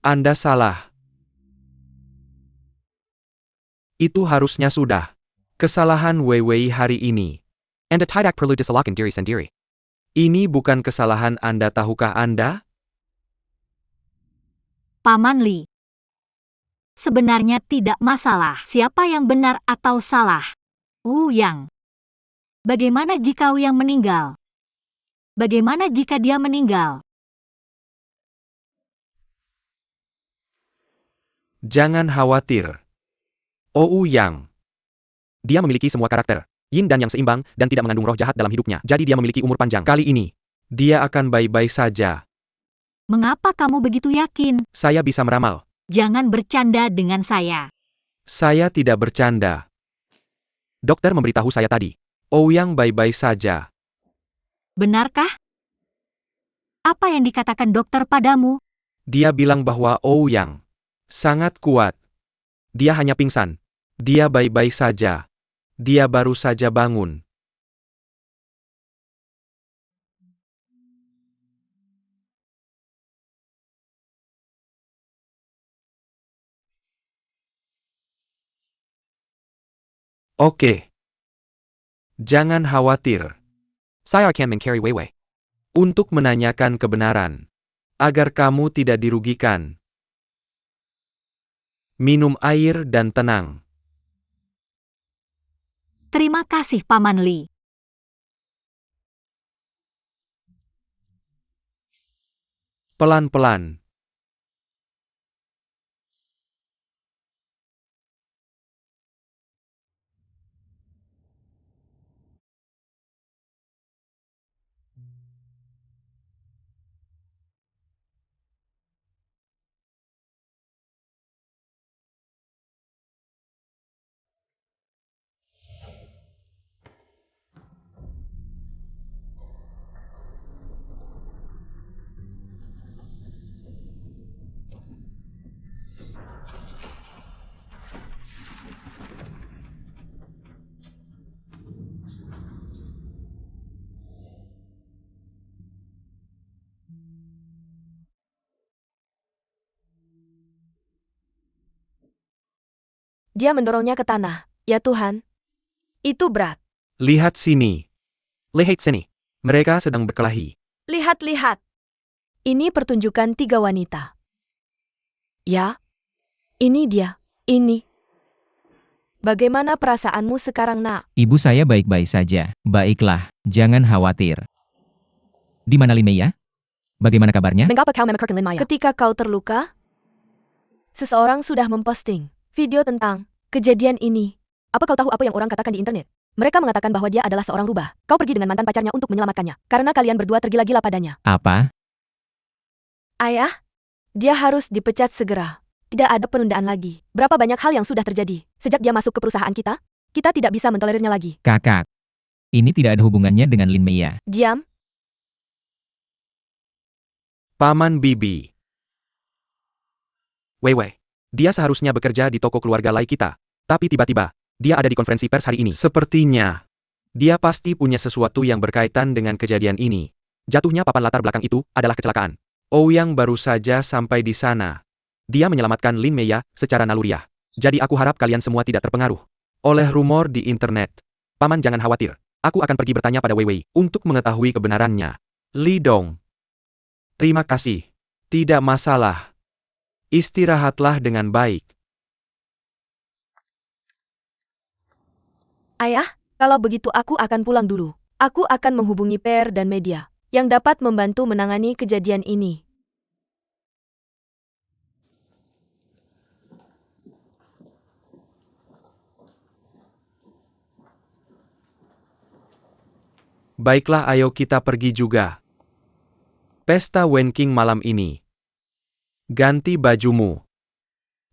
Anda salah. Itu harusnya sudah. Kesalahan Weiwei hari ini. Anda tidak perlu disalahkan diri sendiri. Ini bukan kesalahan Anda, tahukah Anda? Paman Li. Sebenarnya tidak masalah siapa yang benar atau salah. Yang. Bagaimana jika Yang meninggal? Bagaimana jika dia meninggal? Jangan khawatir. Yang. Dia memiliki semua karakter, yin dan yang seimbang, dan tidak mengandung roh jahat dalam hidupnya. Jadi dia memiliki umur panjang. Kali ini, dia akan baik-baik saja. Mengapa kamu begitu yakin? Saya bisa meramal. Jangan bercanda dengan saya. Saya tidak bercanda. Dokter memberitahu saya tadi. Yang baik-baik saja. Benarkah? Apa yang dikatakan dokter padamu? Dia bilang bahwa Yang sangat kuat. Dia hanya pingsan. Dia baik-baik saja. Dia baru saja bangun. Oke. Jangan khawatir. Saya akan mencari Weiwei untuk menanyakan kebenaran, agar kamu tidak dirugikan. Minum air dan tenang. Terima kasih Paman Li. Pelan-pelan. Dia mendorongnya ke tanah. Ya Tuhan. Itu berat. Lihat sini. Lihat sini. Mereka sedang berkelahi. Lihat-lihat. Ini pertunjukan 3 wanita. Ya. Ini dia. Ini. Bagaimana perasaanmu sekarang, Nak? Ibu saya baik-baik saja. Baiklah, jangan khawatir. Di mana Limeya? Bagaimana kabarnya? Mengapa kau memekirkan Lin Maya? Ketika kau terluka, seseorang sudah memposting video tentang kejadian ini. Apa kau tahu apa yang orang katakan di internet? Mereka mengatakan bahwa dia adalah seorang rubah. Kau pergi dengan mantan pacarnya untuk menyelamatkannya. Karena kalian berdua tergila-gila padanya. Apa? Ayah, dia harus dipecat segera. Tidak ada penundaan lagi. Berapa banyak hal yang sudah terjadi. Sejak dia masuk ke perusahaan kita tidak bisa mentolerirnya lagi. Kakak. Ini tidak ada hubungannya dengan Limeya. Diam. Paman Bibi. Weiwei. Dia seharusnya bekerja di toko keluarga Lai kita. Tapi tiba-tiba, dia ada di konferensi pers hari ini. Sepertinya, dia pasti punya sesuatu yang berkaitan dengan kejadian ini. Jatuhnya papan latar belakang itu adalah kecelakaan. Yang baru saja sampai di sana. Dia menyelamatkan Lin Meya secara naluriah. Jadi aku harap kalian semua tidak terpengaruh oleh rumor di internet. Paman jangan khawatir. Aku akan pergi bertanya pada Weiwei untuk mengetahui kebenarannya. Li Dong. Terima kasih. Tidak masalah. Istirahatlah dengan baik. Ayah, kalau begitu aku akan pulang dulu. Aku akan menghubungi PR dan media yang dapat membantu menangani kejadian ini. Baiklah, ayo kita pergi juga. Pesta Wenking malam ini. Ganti bajumu.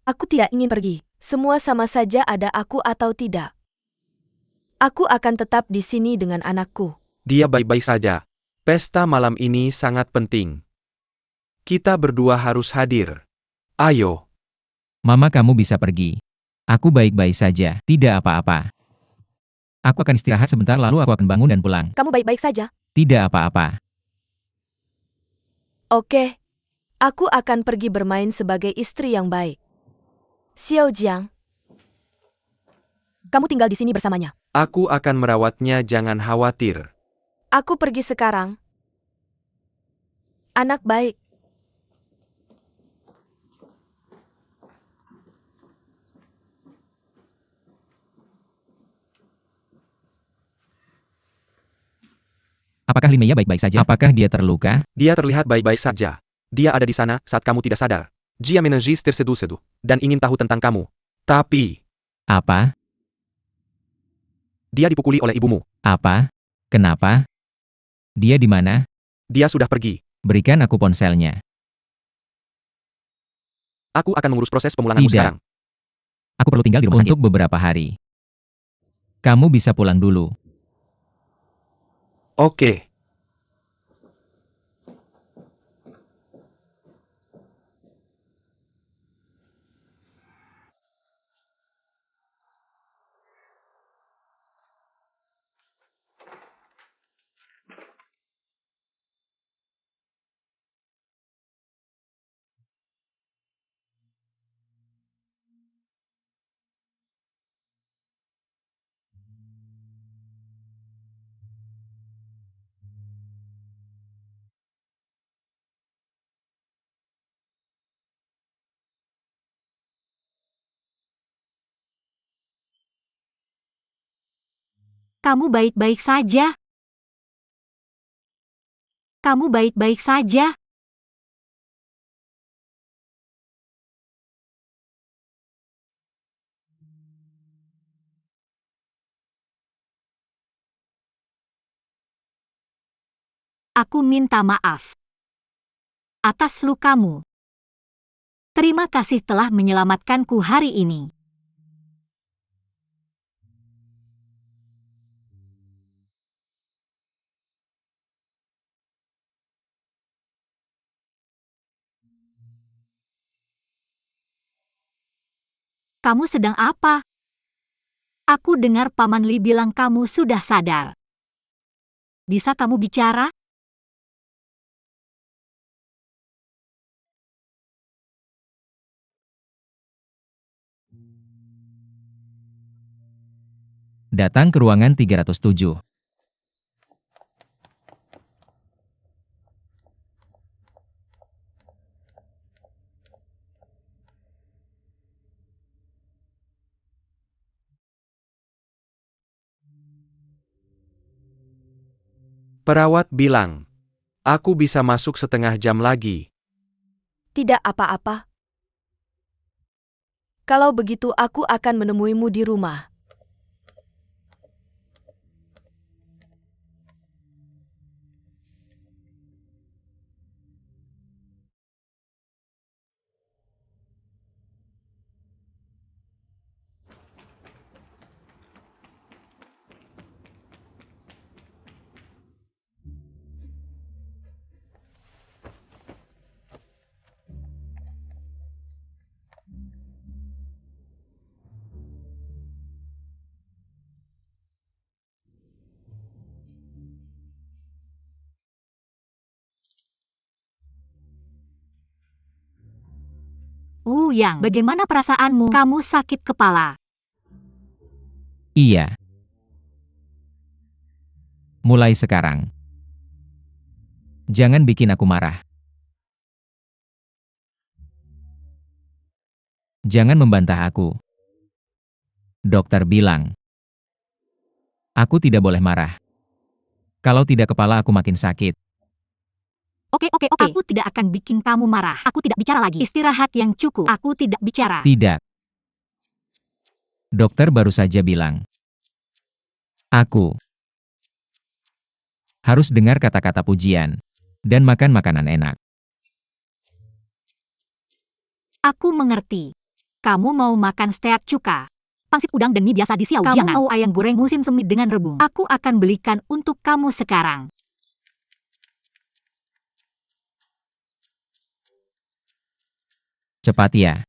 Aku tidak ingin pergi. Semua sama saja ada aku atau tidak. Aku akan tetap di sini dengan anakku. Dia baik-baik saja. Pesta malam ini sangat penting. Kita berdua harus hadir. Ayo. Mama kamu bisa pergi. Aku baik-baik saja, tidak apa-apa. Aku akan istirahat sebentar lalu aku akan bangun dan pulang. Kamu baik-baik saja? Tidak apa-apa. Oke. Aku akan pergi bermain sebagai istri yang baik. Xiao Jiang, kamu tinggal di sini bersamanya. Aku akan merawatnya, jangan khawatir. Aku pergi sekarang. Anak baik. Apakah Li Mei baik-baik saja? Apakah dia terluka? Dia terlihat baik-baik saja. Dia ada di sana saat kamu tidak sadar. Jia menangis terseduh-seduh dan ingin tahu tentang kamu. Tapi, Apa? dia dipukuli oleh ibumu. Apa? Kenapa? Dia di mana? Dia sudah pergi. Berikan aku ponselnya. Aku akan mengurus proses pemulanganmu Tidak. sekarang. Aku perlu tinggal di rumah sakit untuk beberapa hari. Kamu bisa pulang dulu. Oke. Kamu baik-baik saja? Kamu baik-baik saja? Aku minta maaf atas lukamu. Terima kasih telah menyelamatkanku hari ini. Kamu sedang apa? Aku dengar Paman Li bilang kamu sudah sadar. Bisa kamu bicara? Datang ke ruangan 307. Perawat bilang, aku bisa masuk setengah jam lagi. Tidak apa-apa. Kalau begitu aku akan menemuimu di rumah. Yang, bagaimana perasaanmu? Kamu sakit kepala. Iya. Mulai sekarang. Jangan bikin aku marah. Jangan membantah aku. Dokter bilang, aku tidak boleh marah. Kalau tidak kepala aku makin sakit. Oke. Aku tidak akan bikin kamu marah. Aku tidak bicara lagi. Istirahat yang cukup. Aku tidak bicara. Tidak. Dokter baru saja bilang, aku harus dengar kata-kata pujian dan makan makanan enak. Aku mengerti. Kamu mau makan steak cuka, pangsit udang dan mie biasa di Xiao Jianan. Kamu mau ayam goreng musim semi dengan rebung. Aku akan belikan untuk kamu sekarang. Cepat ya.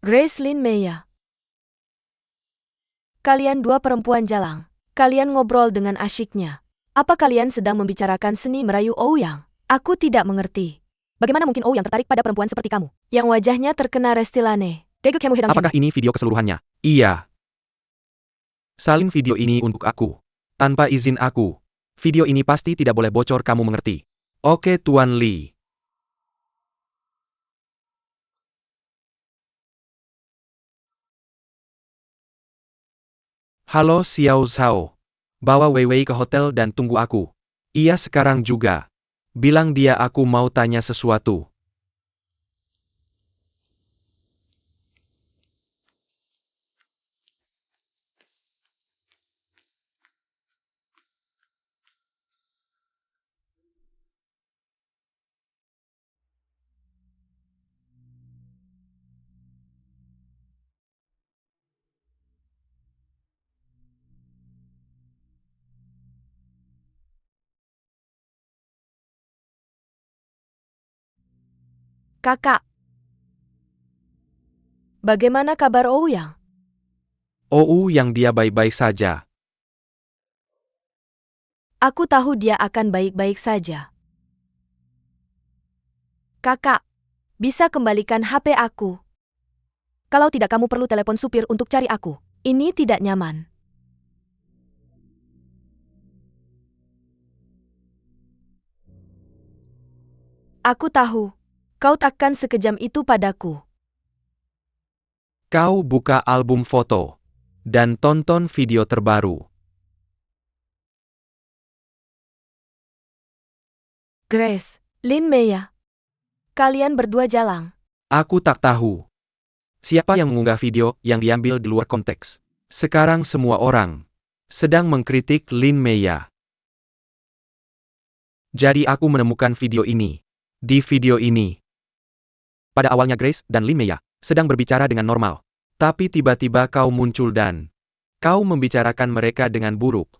Grace Lin Meya. Kalian dua perempuan jalang. Kalian ngobrol dengan asyiknya. Apa kalian sedang membicarakan seni merayu Ouyang? Aku tidak mengerti. Bagaimana mungkin Ouyang tertarik pada perempuan seperti kamu? Yang wajahnya terkena restilane. Apakah ini video keseluruhannya? Iya. Salin video ini untuk aku. Tanpa izin aku. Video ini pasti tidak boleh bocor, kamu mengerti? Oke, Tuan Lee. Halo Xiao Zhao. Bawa Wei Wei ke hotel dan tunggu aku. Iya sekarang juga. Bilang dia aku mau tanya sesuatu. Kakak. Bagaimana kabar Ouyang? Yang dia baik-baik saja. Aku tahu dia akan baik-baik saja. Kakak, bisa kembalikan HP aku. Kalau tidak kamu perlu telepon supir untuk cari aku. Ini tidak nyaman. Aku tahu. Kau takkan sekejam itu padaku. Kau buka album foto. Dan tonton video terbaru. Grace, Lin Meya. Kalian berdua jalang. Aku tak tahu. Siapa yang mengunggah video yang diambil di luar konteks? Sekarang semua orang sedang mengkritik Lin Meya. Jadi aku menemukan video ini. Di video ini, pada awalnya Grace dan Lin Meya sedang berbicara dengan normal. Tapi tiba-tiba kau muncul dan kau membicarakan mereka dengan buruk.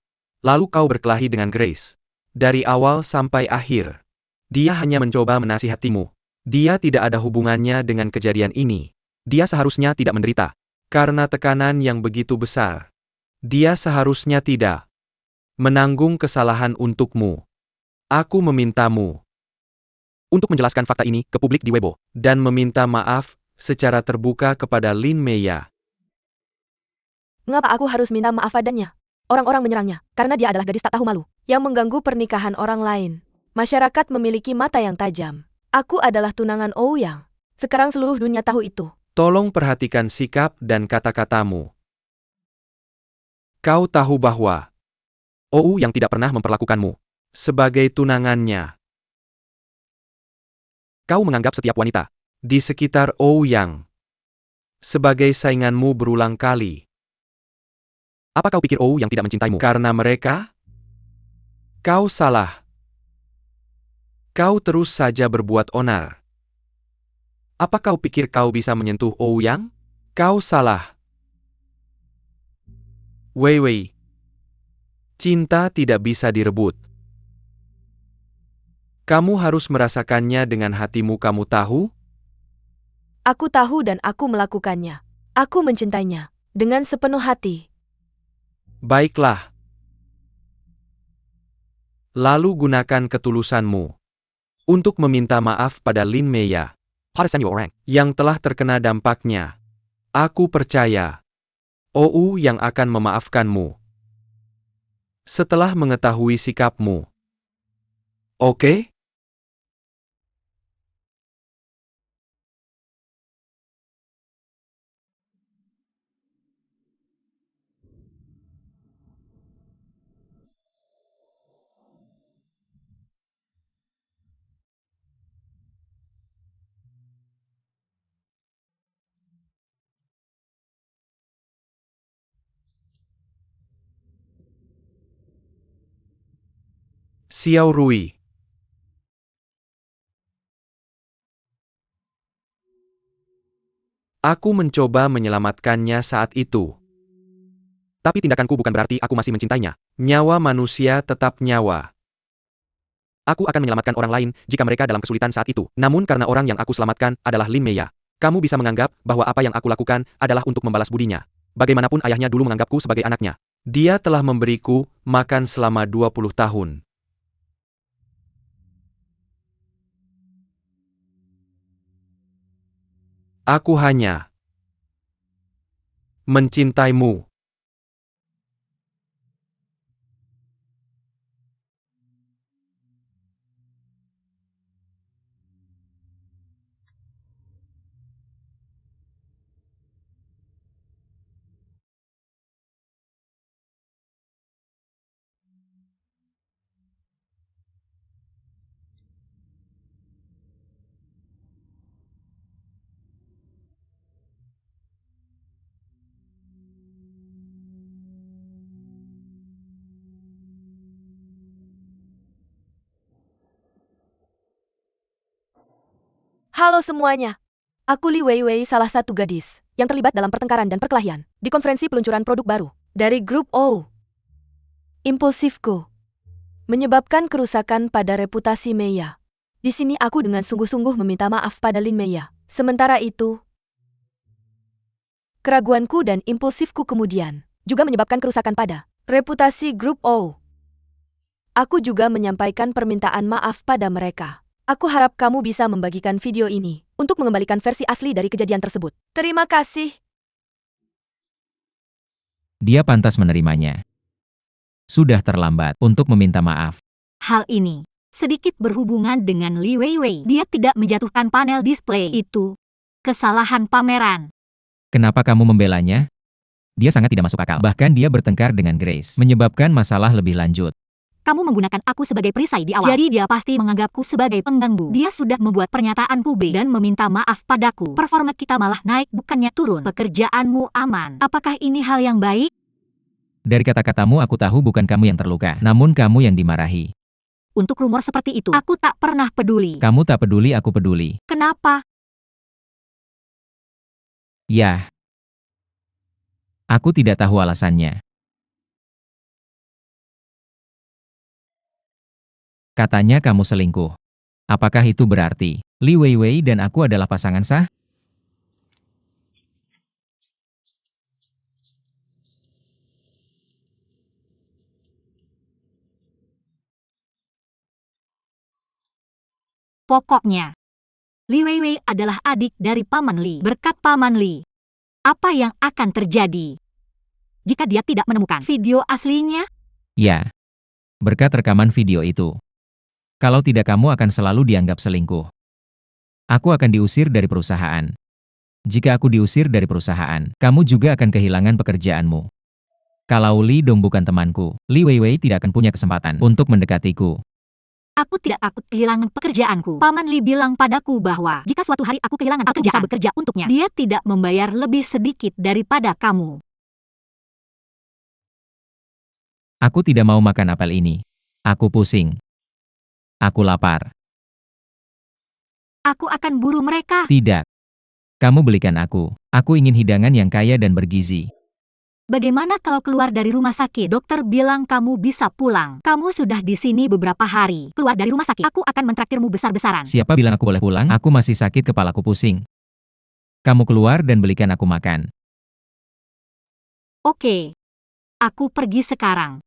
Lalu kau berkelahi dengan Grace. Dari awal sampai akhir. Dia hanya mencoba menasihatimu. Dia tidak ada hubungannya dengan kejadian ini. Dia seharusnya tidak menderita. Karena tekanan yang begitu besar. Dia seharusnya tidak menanggung kesalahan untukmu. Aku memintamu untuk menjelaskan fakta ini ke publik di Weibo. Dan meminta maaf secara terbuka kepada Lin Meya. Mengapa aku harus minta maaf padanya? Orang-orang menyerangnya, karena dia adalah gadis tak tahu malu, yang mengganggu pernikahan orang lain. Masyarakat memiliki mata yang tajam. Aku adalah tunangan Ouyang. Sekarang seluruh dunia tahu itu. Tolong perhatikan sikap dan kata-katamu. Kau tahu bahwa Ouyang tidak pernah memperlakukanmu sebagai tunangannya. Kau menganggap setiap wanita di sekitar Ouyang sebagai sainganmu berulang kali. Apa kau pikir Ouyang tidak mencintaimu karena mereka? Kau salah. Kau terus saja berbuat onar. Apa kau pikir kau bisa menyentuh Ouyang? Kau salah. Wei Wei. Cinta tidak bisa direbut. Kamu harus merasakannya dengan hatimu, kamu tahu? Aku tahu dan aku melakukannya. Aku mencintainya dengan sepenuh hati. Baiklah. Lalu gunakan ketulusanmu untuk meminta maaf pada Lin Meya yang telah terkena dampaknya. Aku percaya yang akan memaafkanmu setelah mengetahui sikapmu. Oke? Xiao Rui. Aku mencoba menyelamatkannya saat itu. Tapi tindakanku bukan berarti aku masih mencintainya. Nyawa manusia tetap nyawa. Aku akan menyelamatkan orang lain jika mereka dalam kesulitan saat itu. Namun karena orang yang aku selamatkan adalah Lin Meya. Kamu bisa menganggap bahwa apa yang aku lakukan adalah untuk membalas budinya. Bagaimanapun ayahnya dulu menganggapku sebagai anaknya. Dia telah memberiku makan selama 20 tahun. Aku hanya mencintaimu. Halo semuanya. Aku Li Weiwei, salah satu gadis yang terlibat dalam pertengkaran dan perkelahian di konferensi peluncuran produk baru dari grup O. Impulsifku menyebabkan kerusakan pada reputasi Meiya. Di sini aku dengan sungguh-sungguh meminta maaf pada Lin Meiya. Sementara itu, keraguanku dan impulsifku kemudian juga menyebabkan kerusakan pada reputasi grup O. Aku juga menyampaikan permintaan maaf pada mereka. Aku harap kamu bisa membagikan video ini untuk mengembalikan versi asli dari kejadian tersebut. Terima kasih. Dia pantas menerimanya. Sudah terlambat untuk meminta maaf. Hal ini sedikit berhubungan dengan Li Weiwei. Dia tidak menjatuhkan panel display itu. Kesalahan pameran. Kenapa kamu membelanya? Dia sangat tidak masuk akal. Bahkan dia bertengkar dengan Grace, menyebabkan masalah lebih lanjut. Kamu menggunakan aku sebagai perisai di awal. Jadi dia pasti menganggapku sebagai pengganggu. Dia sudah membuat pernyataan publik dan meminta maaf padaku. Performa kita malah naik bukannya turun. Pekerjaanmu aman. Apakah ini hal yang baik? Dari kata-katamu aku tahu bukan kamu yang terluka, namun kamu yang dimarahi. Untuk rumor seperti itu, aku tak pernah peduli. Kamu tak peduli, aku peduli. Kenapa? Yah. Aku tidak tahu alasannya. Katanya kamu selingkuh. Apakah itu berarti Li Weiwei dan aku adalah pasangan sah? Pokoknya, Li Weiwei adalah adik dari Paman Li. Berkat Paman Li, apa yang akan terjadi jika dia tidak menemukan video aslinya? Ya. Berkat rekaman video itu. Kalau tidak kamu akan selalu dianggap selingkuh. Aku akan diusir dari perusahaan. Jika aku diusir dari perusahaan, kamu juga akan kehilangan pekerjaanmu. Kalau Li Dong bukan temanku, Li Weiwei tidak akan punya kesempatan untuk mendekatiku. Aku tidak takut kehilangan pekerjaanku. Paman Li bilang padaku bahwa jika suatu hari aku kehilangan pekerjaan, bisa bekerja untuknya. Dia tidak membayar lebih sedikit daripada kamu. Aku tidak mau makan apel ini. Aku pusing. Aku lapar. Aku akan buru mereka. Tidak. Kamu belikan aku. Aku ingin hidangan yang kaya dan bergizi. Bagaimana kalau keluar dari rumah sakit? Dokter bilang kamu bisa pulang. Kamu sudah di sini beberapa hari. Keluar dari rumah sakit, aku akan mentraktirmu besar-besaran. Siapa bilang aku boleh pulang? Aku masih sakit, kepalaku pusing. Kamu keluar dan belikan aku makan. Oke. Aku pergi sekarang.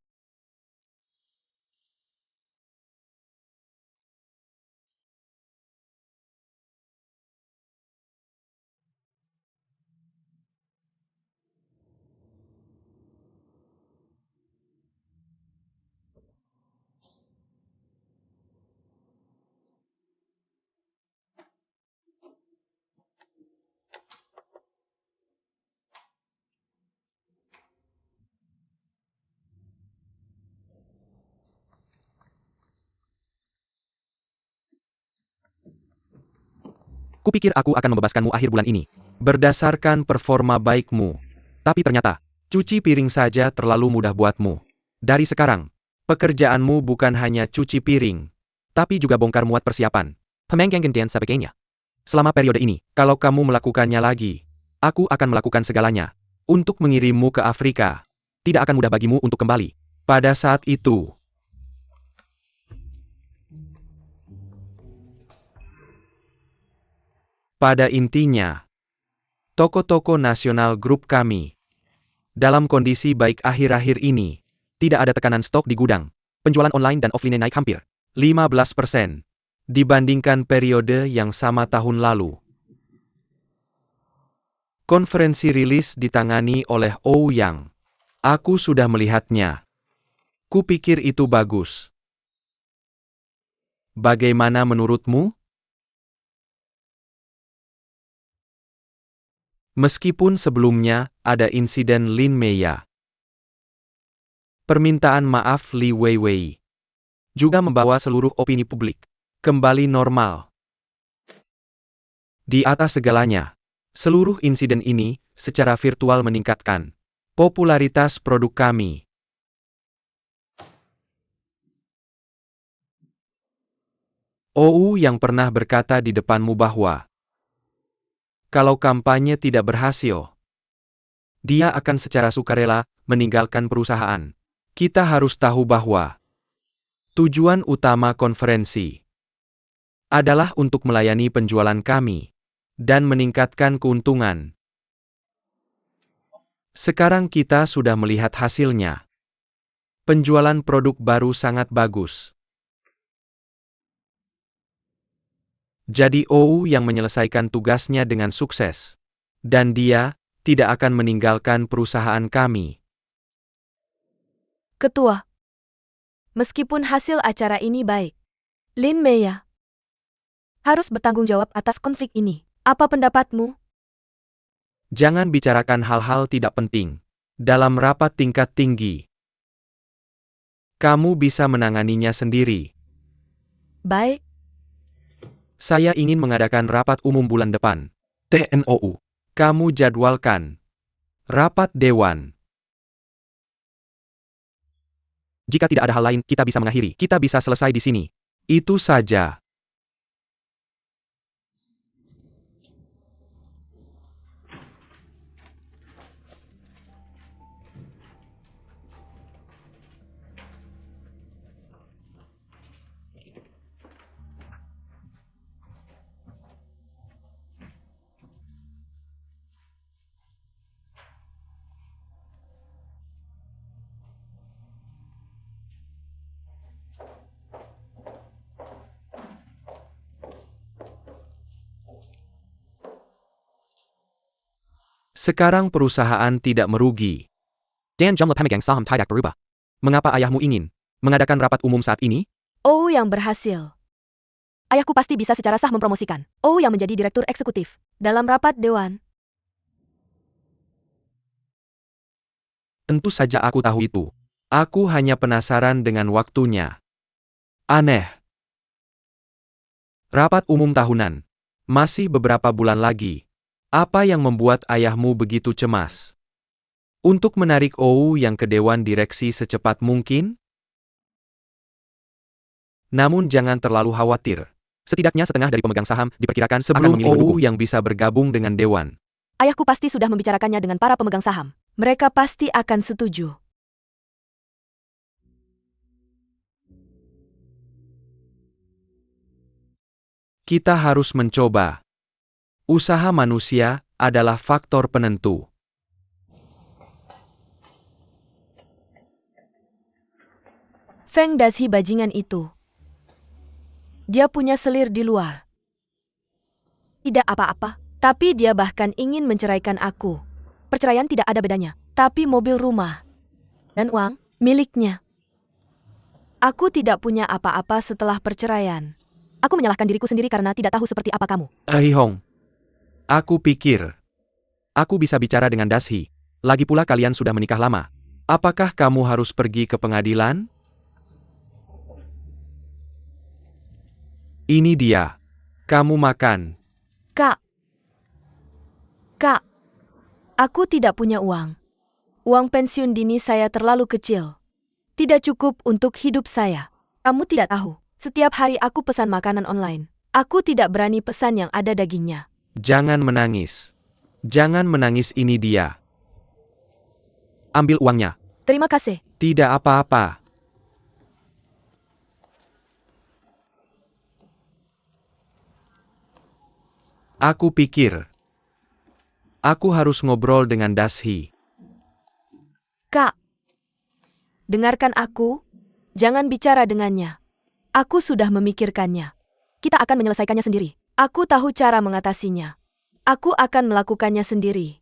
Kupikir aku akan membebaskanmu akhir bulan ini. Berdasarkan performa baikmu. Tapi ternyata, cuci piring saja terlalu mudah buatmu. Dari sekarang, pekerjaanmu bukan hanya cuci piring, tapi juga bongkar muat persiapan. Pemengkeng gentian sebagainya. Selama periode ini, kalau kamu melakukannya lagi, aku akan melakukan segalanya untuk mengirimmu ke Afrika. Tidak akan mudah bagimu untuk kembali. Pada saat itu, Pada intinya, toko-toko nasional grup kami dalam kondisi baik akhir-akhir ini. Tidak ada tekanan stok di gudang. Penjualan online dan offline naik hampir 15% dibandingkan periode yang sama tahun lalu. Konferensi rilis ditangani oleh Ouyang. Aku sudah melihatnya. Kupikir itu bagus. Bagaimana menurutmu? Meskipun sebelumnya ada insiden Lin Meya. Permintaan maaf Li Weiwei juga membawa seluruh opini publik kembali normal. Di atas segalanya, seluruh insiden ini secara virtual meningkatkan popularitas produk kami. OU yang pernah berkata di depanmu bahwa kalau kampanye tidak berhasil, dia akan secara sukarela meninggalkan perusahaan. Kita harus tahu bahwa tujuan utama konferensi adalah untuk melayani penjualan kami dan meningkatkan keuntungan. Sekarang kita sudah melihat hasilnya. Penjualan produk baru sangat bagus. Jadi OU yang menyelesaikan tugasnya dengan sukses. Dan dia tidak akan meninggalkan perusahaan kami. Ketua, meskipun hasil acara ini baik, Lin Meya harus bertanggung jawab atas konflik ini. Apa pendapatmu? Jangan bicarakan hal-hal tidak penting dalam rapat tingkat tinggi. Kamu bisa menanganinya sendiri. Baik. Saya ingin mengadakan rapat umum bulan depan. TNOU. Kamu jadwalkan rapat dewan. Jika tidak ada hal lain, kita bisa mengakhiri. Kita bisa selesai di sini. Itu saja. Sekarang perusahaan tidak merugi. Dan jumlah pemegang saham tidak berubah. Mengapa ayahmu ingin mengadakan rapat umum saat ini? OU yang berhasil. Ayahku pasti bisa secara sah mempromosikan OU yang menjadi direktur eksekutif dalam rapat dewan. Tentu saja aku tahu itu. Aku hanya penasaran dengan waktunya. Aneh. Rapat umum tahunan. Masih beberapa bulan lagi. Apa yang membuat ayahmu begitu cemas? Untuk menarik OU yang ke dewan direksi secepat mungkin? Namun jangan terlalu khawatir. Setidaknya setengah dari pemegang saham diperkirakan sebelum akan memilih OU yang bisa bergabung dengan dewan. Ayahku pasti sudah membicarakannya dengan para pemegang saham. Mereka pasti akan setuju. Kita harus mencoba. Usaha manusia adalah faktor penentu. Feng Dashi bajingan itu. Dia punya selir di luar. Tidak apa-apa, tapi dia bahkan ingin menceraikan aku. Perceraian tidak ada bedanya, tapi mobil rumah dan uang miliknya. Aku tidak punya apa-apa setelah perceraian. Aku menyalahkan diriku sendiri karena tidak tahu seperti apa kamu. Hong. Aku pikir aku bisa bicara dengan Dashi. Lagi pula kalian sudah menikah lama. Apakah kamu harus pergi ke pengadilan? Ini dia. Kamu makan. Kak, aku tidak punya uang. Uang pensiun dini saya terlalu kecil. Tidak cukup untuk hidup saya. Kamu tidak tahu, setiap hari aku pesan makanan online. Aku tidak berani pesan yang ada dagingnya. Jangan menangis. Jangan menangis, ini dia. Ambil uangnya. Terima kasih. Tidak apa-apa. Aku pikir aku harus ngobrol dengan Dashi. Kak, dengarkan aku. Jangan bicara dengannya. Aku sudah memikirkannya. Kita akan menyelesaikannya sendiri. Aku tahu cara mengatasinya. Aku akan melakukannya sendiri.